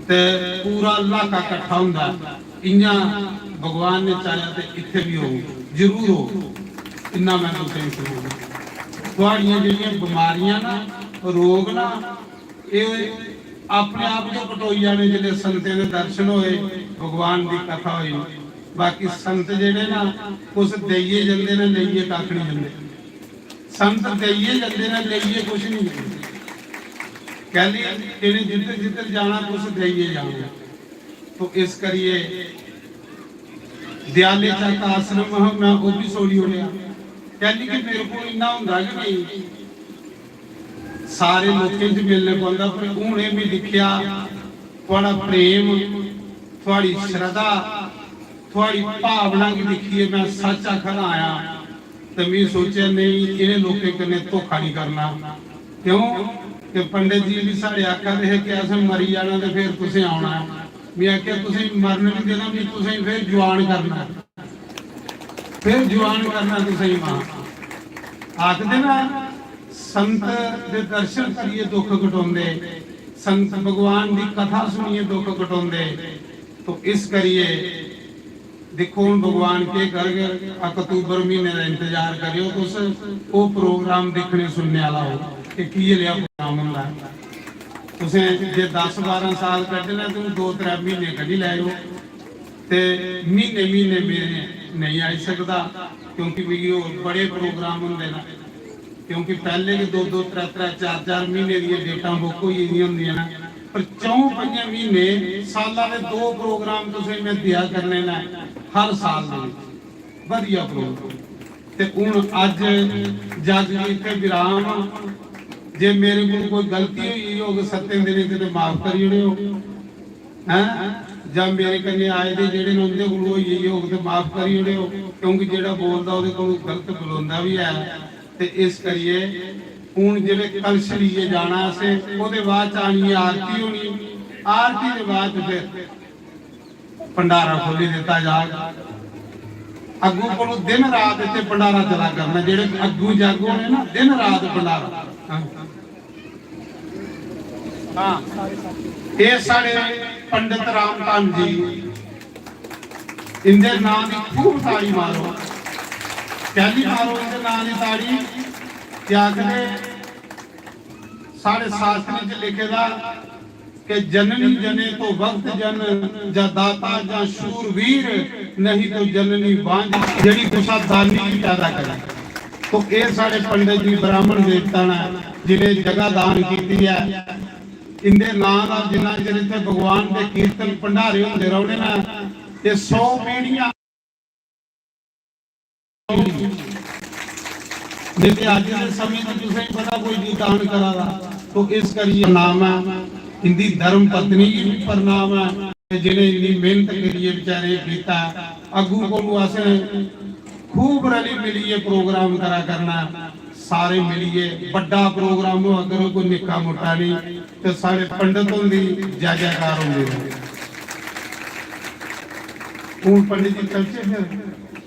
ते पूरा इलाका इकट्ठा हुंदा। इयां भगवान ने चाहया ते इत्थे भी हो, जरूर हो। इन्ना मैं तुसें सुनाऊंगा, तुहाड़ियां जेहड़ियां बीमारियां ना, रोग ना, ये अपने आप जो कटोई जाने जिले संतें दे दर्शन होए, भगवान की कथा हुई। बाकी संत जेड़े ना कुछ देइए जंदे ने, लेइए कख नहीं जंदे। संत देइए जंदे ने, लेइए कुछ नहीं जंदे। कहली जिन्हें जिधर जिधर जाना कुछ देइए जाना। तो इस करिए दयाले चक आश्रम मैं वो भी सोली हो गया, कहली कि मेरे को इन्ना हुंदा कि नहीं सारे लोगों से मिलने को आंदा, पर उन्हें भी दिखिया थोड़ा प्रेम, थोड़ी श्रद्धा, थोड़ी भावना की दिखिए। मैं सच आखर आया तो मैं सोचा नहीं इन्हें लोगों कने धोखा नहीं करना। क्यों कि पंडित जी भी साढ़े आखा रहे कि असें मरी जाना तो फिर तुसें आना। मैं आख्या तुसें मरन नहीं देना, भी तुसें फिर जवान करना, फिर जवान करना तुसें मां। आखदे ना संत दे दर्शन करिए दुख घटाउंदे, संत भगवान की कथा सुनिए दुख घटाउंदे। तो इस करिए देखो हुण भगवान के घर अक्तूबर महीने का इंतजार करियो, तुस वो प्रोग्राम देखने सुनने वाला हो कि की लिया प्रोग्राम हुंदा। तुसें जे 10-12 साल कड्ढना तुम 2-3 महीने कड्ढी लैओ, ते महीने महीने मेरे नहीं आई सकता, क्योंकि भी बड़े प्रोग्राम होंगे ना। क्योंकि पहले के 2-2, 3-3, 4-4 महीने दी डेटां बुक होई होंदियां ना, पर 4-5 महीने सालां दे 2 प्रोग्राम तुसें मैं दिया करने ना हर साल दे वधिया प्रोग्राम। ते हुण अज जग इत्थे विराम, जे मेरे को कोई गलती हुई होग सत्तें दिन किते माफ करी ओड़ियो हैं, ਜਾਂ मेरे कन्ने आए दे जेड़े उनके कोल होई होग ते माफ करी ओड़ियो, क्योंकि जेड़ा बोलदा ओदे कोल गलत बुलांदा भी है। ते इस करिए हुण जेड़े कलश लिए जाना असें, ओदे बाद आनी आरती होनी, आरती दे बाद फिर भंडारा खोली दिता जाएगा। अगू को दिन रात इत्थे भंडारा चला करना, जेड़े अगू जागो ने ना दिन रात भंडारा। हाँ ये साढ़े पंडित रामधन जी, इनके नाम की खूब ताड़ी मारो, पहली मारो इनके नाम की ताड़ी। क्या कहते साढ़े शास्त्री च लिखेदा कि जननी जने तो वक्त जन, जा दाता जा शूरवीर, नहीं तो जननी बांझ, जड़ी कुशा दानी पैदा करे। तो ये साढ़े पंडित जी ब्राह्मण देवता ने जिन्हें जगह दान की है, इनके नाम का जिन्ना चिर इत्थे भगवान के कीर्तन भंडारे होंदे रहोने ना, ये 100 पीढ़ियां नहीं अज के समय में तुसें पता कोई नहीं दान करा रहा। तो इस करिए नाम है इनकी धर्म पत्नी की भी प्रणाम है, जिन्हें इतनी मेहनत करिए बेचारे किया। अगू को असें खूब रली मिलिए प्रोग्राम करा करना, सारे मिलिए बड़ा प्रोग्राम हो, अगर कोई निक्का मोटा नहीं, तो सारे पंडितों की जय जयकार होंगे। पंडित जी चलचे फिर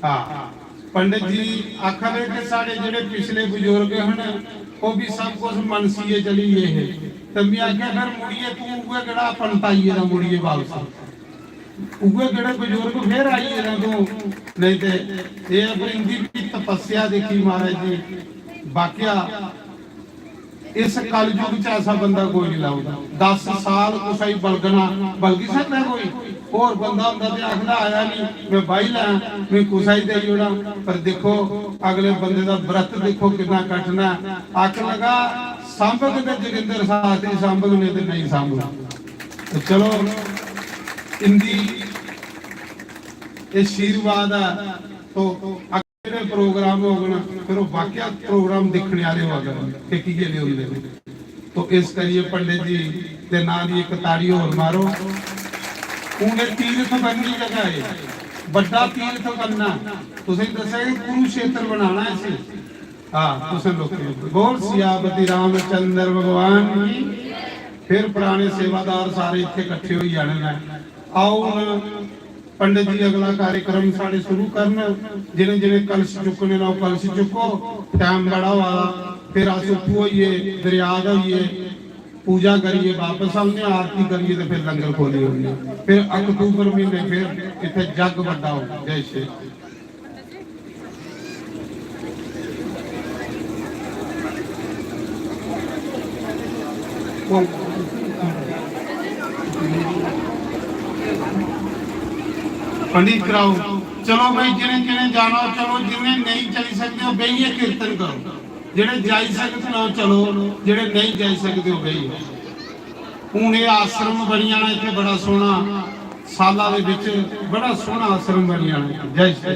हाँ पंडित जी आखर के साढ़े जेडे पिछले बुजुर्ग हैं वो भी सब कुछ मनसीए चलीए है। तो मैं आख्या फिर मुड़िए तू उगे केड़ा पंताइए ना मुड़िए वापस, उगे केड़े बुजुर्ग फिर आइए ना तू, नहीं तो ये इनकी भी तपस्या देखी महाराज जी। बाकिया इस कलयुग च ऐसा बंदा कोई नहीं लाऊगा। 10 साल कुछ ही बलगना बल्कि सकता कोई और बंदा होंदा ते आखदा आया नहीं मैं बाई ला मैं कुछ ही दे जोड़ा। पर देखो अगले बंदे दा व्रत देखो कितना कटना। आख लगा सांभग ते जोगिंदर साथ ही सांभग ने ते नहीं सांभग। तो चलो इंदी आशीर्वाद है तो अगले प्रोग्राम होगा फिर वाकया प्रोग्राम देखने वाले होगा कि की लिए होंगे। तो इस करिए पंडित जी के नाम की एक ताड़ी और मारो। उन्हें तीर्थ बननी जगह है बड़ा तीर्थ बनना तुम दसा कुरुक्षेत्र बनाना इसे। हाँ तुम लोग बोल सियापति रामचंद्र भगवान की। फिर पुराने सेवादार सारे इतने इकट्ठे हो जाने। आओ पंडित जी अगला कार्यक्रम साढ़े शुरू करना। जिन्हें जिन्हें कलश चुकने ना कलश चुको टाइम बड़ा वाला फिर अस उठू होइए दरिया होइए पूजा करिए वापस आने आरती करिए तो फिर लंगर खोली होंगे। फिर अक्तूबर महीने फिर इतने जग बड़ा हो। जय श्री पंडित कराओ। चलो भाई जिन्हें जिन्हें जाना चलो जिन्हें नहीं चल सकते हो बेहिए कीर्तन करो। जेड़े जाई सकते हो चलो जेड़े नहीं जाई सकते हो बेहिए। हूँ ये आश्रम बनी जाना इतने बड़ा सोहना साल बड़ा सोहना आश्रम बनी जाना। जय श्री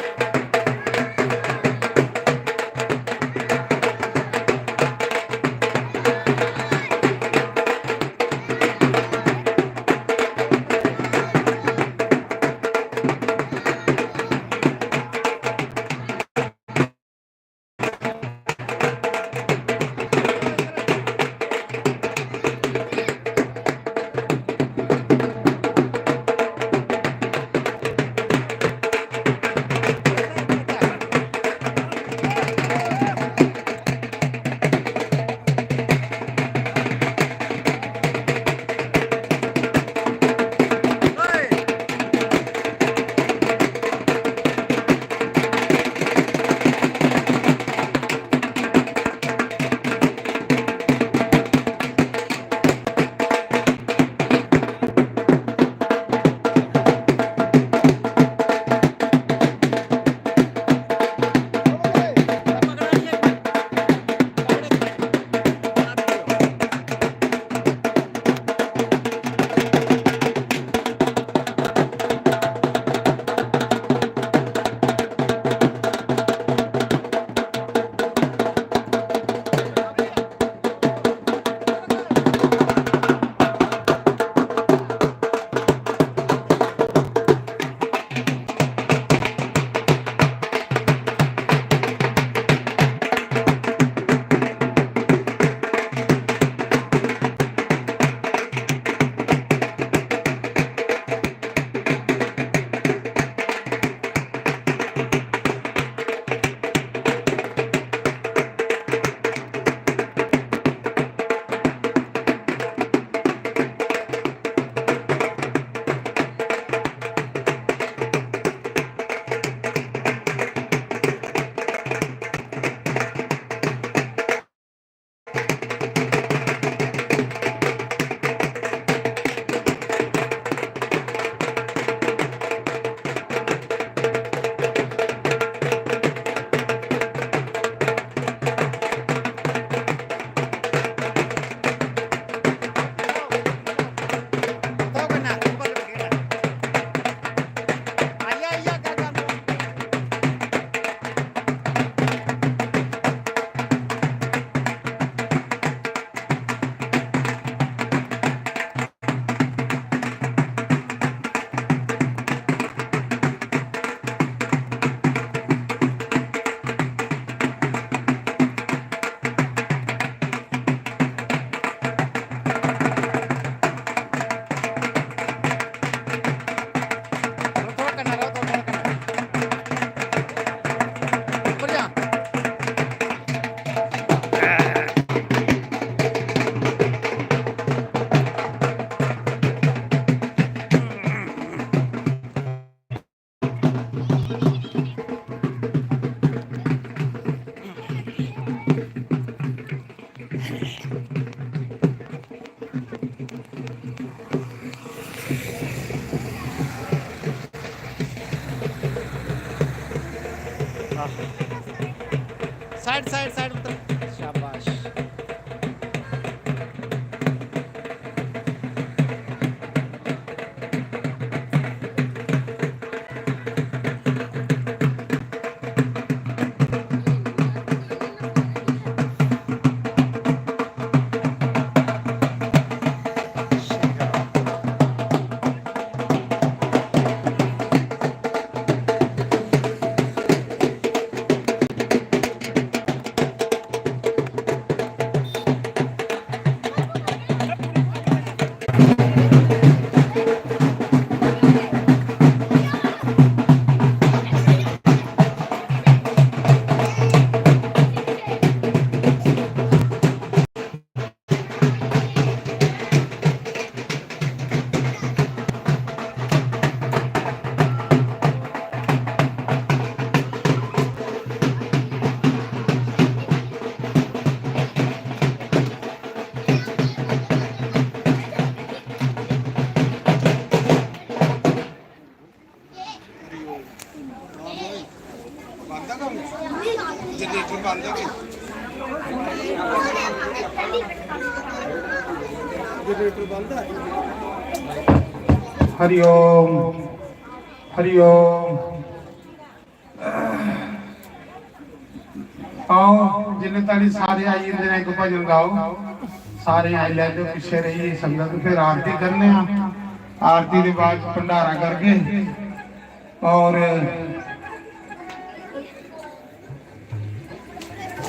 साइड साइड साइड पुत्र शाबाश हरिओम हरिओम आओ जिन्हें ताली सारे आई इंदे ने एक भजन गाओ सारे आई ले जो पीछे रही संगत फिर आरती करने आरती के बाद भंडारा करके और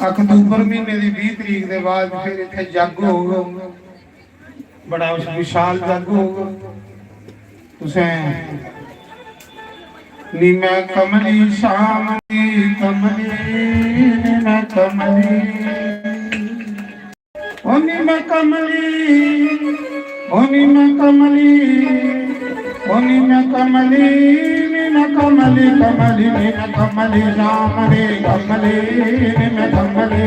अक्तूबर महीने की 20 तरीक के बाद फिर इतने जग होगा बड़ा विशाल जग होगा नी मैं कमली शाम दी कमली नी मैं कमली ओ नी मैं कमली ओ नी मैं कमली ओ नी मैं कमली नी मैं कमली कमली नी मैं कमली शाम दी कमली नी मैं कमली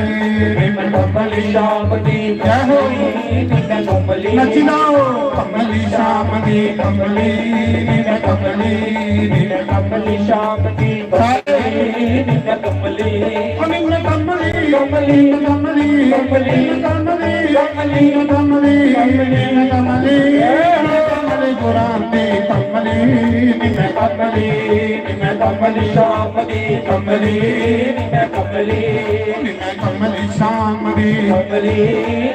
नी मैं कमली शाम दी जय हो नी मैं कमली नचनाओ कमली शाम दी कमली नी मैं कमली नी मैं कमली शाम दी कमली नी मैं कमली ओ नी मैं कमली कमली कमली कमली कमली कमली कमली कमली कमली कमली गुरांदी कमली नी मैं कमली नी मैं कमली शाम दी कमली नी मैं कमली नी मैं कमली शाम दी कमली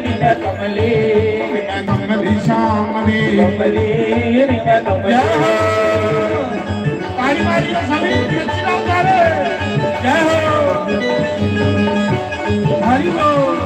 नी मैं कमली नी मैं कमली शाम दी कमली नी मैं कमली पारी पारी सभी नचना करे जय हो हरि बोल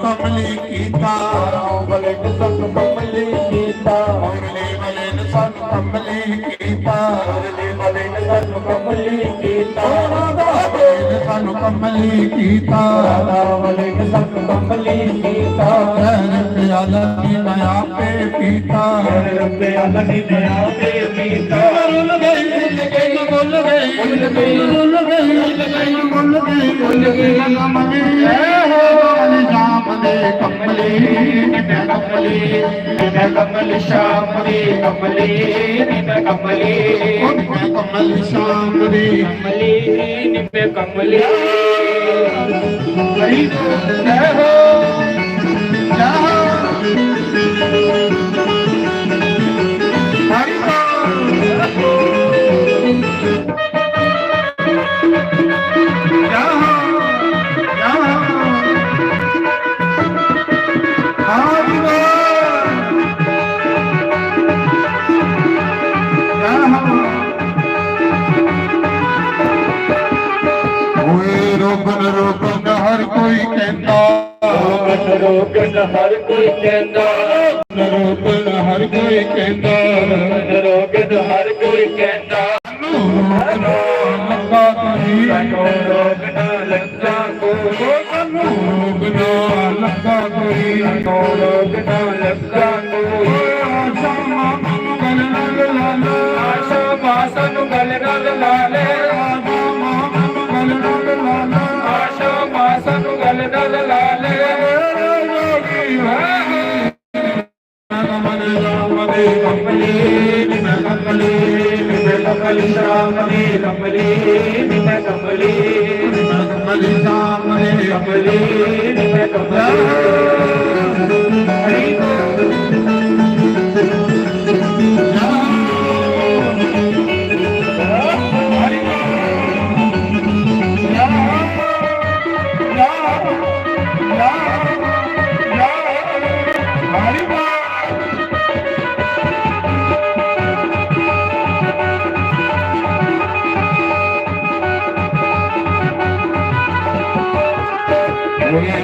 कमली कीता बले सन कमली कीता बले बले सन कमली कीता बले बले सन कमली कीता बले सन कमली कीता बले सन कमली कीता प्याला की नया पे पीता प्याला की नया पे पीता बोल गई बोल गई बोल गई बोल गई बोल गई बोल गई कमली शाम दे कमली मैं कमली मैं कमली शाम दे कमली मैं कमली मैं कमली शाम दे कमली मैं कमली जय हो जय हो हरि रोगन रोगन हर कोई कहता रोगन हर कोई कहता रोगन हर कोई कहता रोगन हर कोई कहता लगा कोई रोगना लगा कोई रोगना लगा कोई रोगना लगा कोई ਆਸ਼ਾ ਮਾਸਾ ਨੂੰ ਗਲ ਨਾਲ ਲਾ ਲੈ ਆਸ਼ਾ ਮਾਸਾ ਨੂੰ ਗਲ ਨਾਲ ਲਾ ਲੈ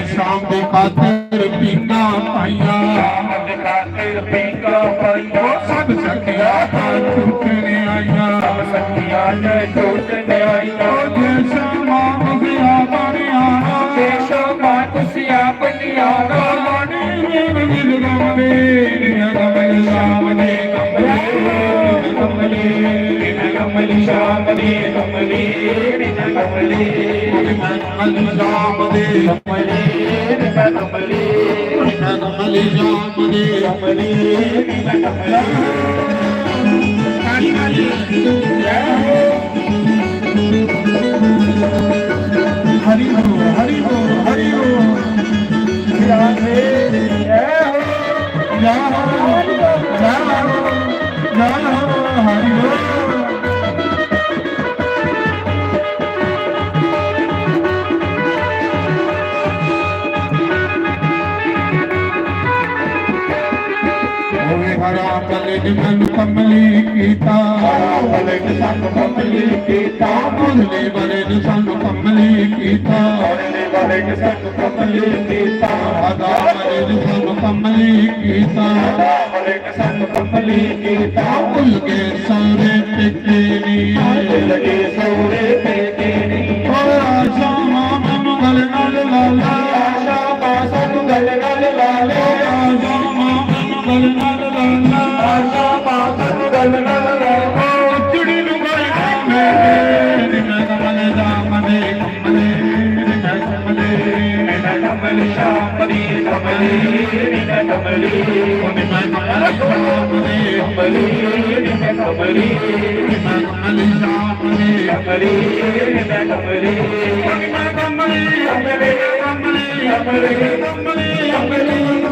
शाम के खातिर पींगा पाइया ਸ਼ਾਮ ਦੇ ਖਾਤਰ ਪੀਂਗਾ ਪਾਈਆ सब सखिया छूटने आइया ਸਭ ਸਖੀਆਂ ਨੇ ਛੋਟਨ ਆਈਆਂ श्यामा मुखिया बनिया ਦੇਸ਼ੋ ਮਾਂ ਤੁਸੀਂ ਆਪ ਨਿਆਣਾ ਕਮਲੀ ਸ਼ਾਮ ਦੇ ਕਮਲੀ ਕਮਲੀ हरि बोल हरि बोल हरि बोल हरि बोल हरा पलट मन कमली कीता ਪਲਟ ਸੰਗ ਕਮਲੀ ਕੀਤਾ मुरली बलट संग कमली कीता ਉਹਨੇ ਪਲਟ ਸੰਗ ਕਮਲੀ ਕੀਤਾ अदा बलट संग कमली कीता ਪਲਟ ਸੰਗ ਕਮਲੀ ਕੀਤਾ भुल के सारे टिके नी ਲਗੇ ਸੋਰੇ ਤੇ ਤੇਰੀ आशा मन गल नल लाला ਆਸ਼ਾ ਮਾਸਾ ਨੂੰ ਗਲ ਨਾਲ ਲਾ ਲੈ आशा मन गल नल लाला ਆਸ਼ਾ ਮਾਸਾ ਨੂੰ ਗਲ ਨਾਲ ਲਾ ਲੈ चिड़ी नु गल मेरे कमल जामने कमले कमले ਕਮਲੀ ਸ਼ਾਮ ਦੀ ਕਮਲੀ ਕਮਲੀ कमले जामने ਕਮਲੀ ਕਮਲੀ कमल जामने ਕਮਲੀ ਕਮਲੀ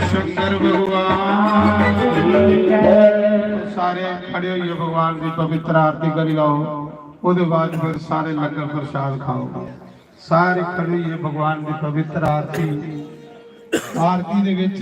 शंकर भगवान सारे खड़े होइए भगवान की पवित्र आरती करी लाओ ਉਹਦੇ ਬਾਅਦ ਫਿਰ ਸਾਰੇ ਲੰਗਰ ਪ੍ਰਸ਼ਾਦ ਖਾਓ ਸਾਰੇ ਖੜੇ ਹੋਈਏ ਭਗਵਾਨ ਦੀ ਪਵਿੱਤਰ ਆਰਤੀ ਦੇ ਵਿੱਚ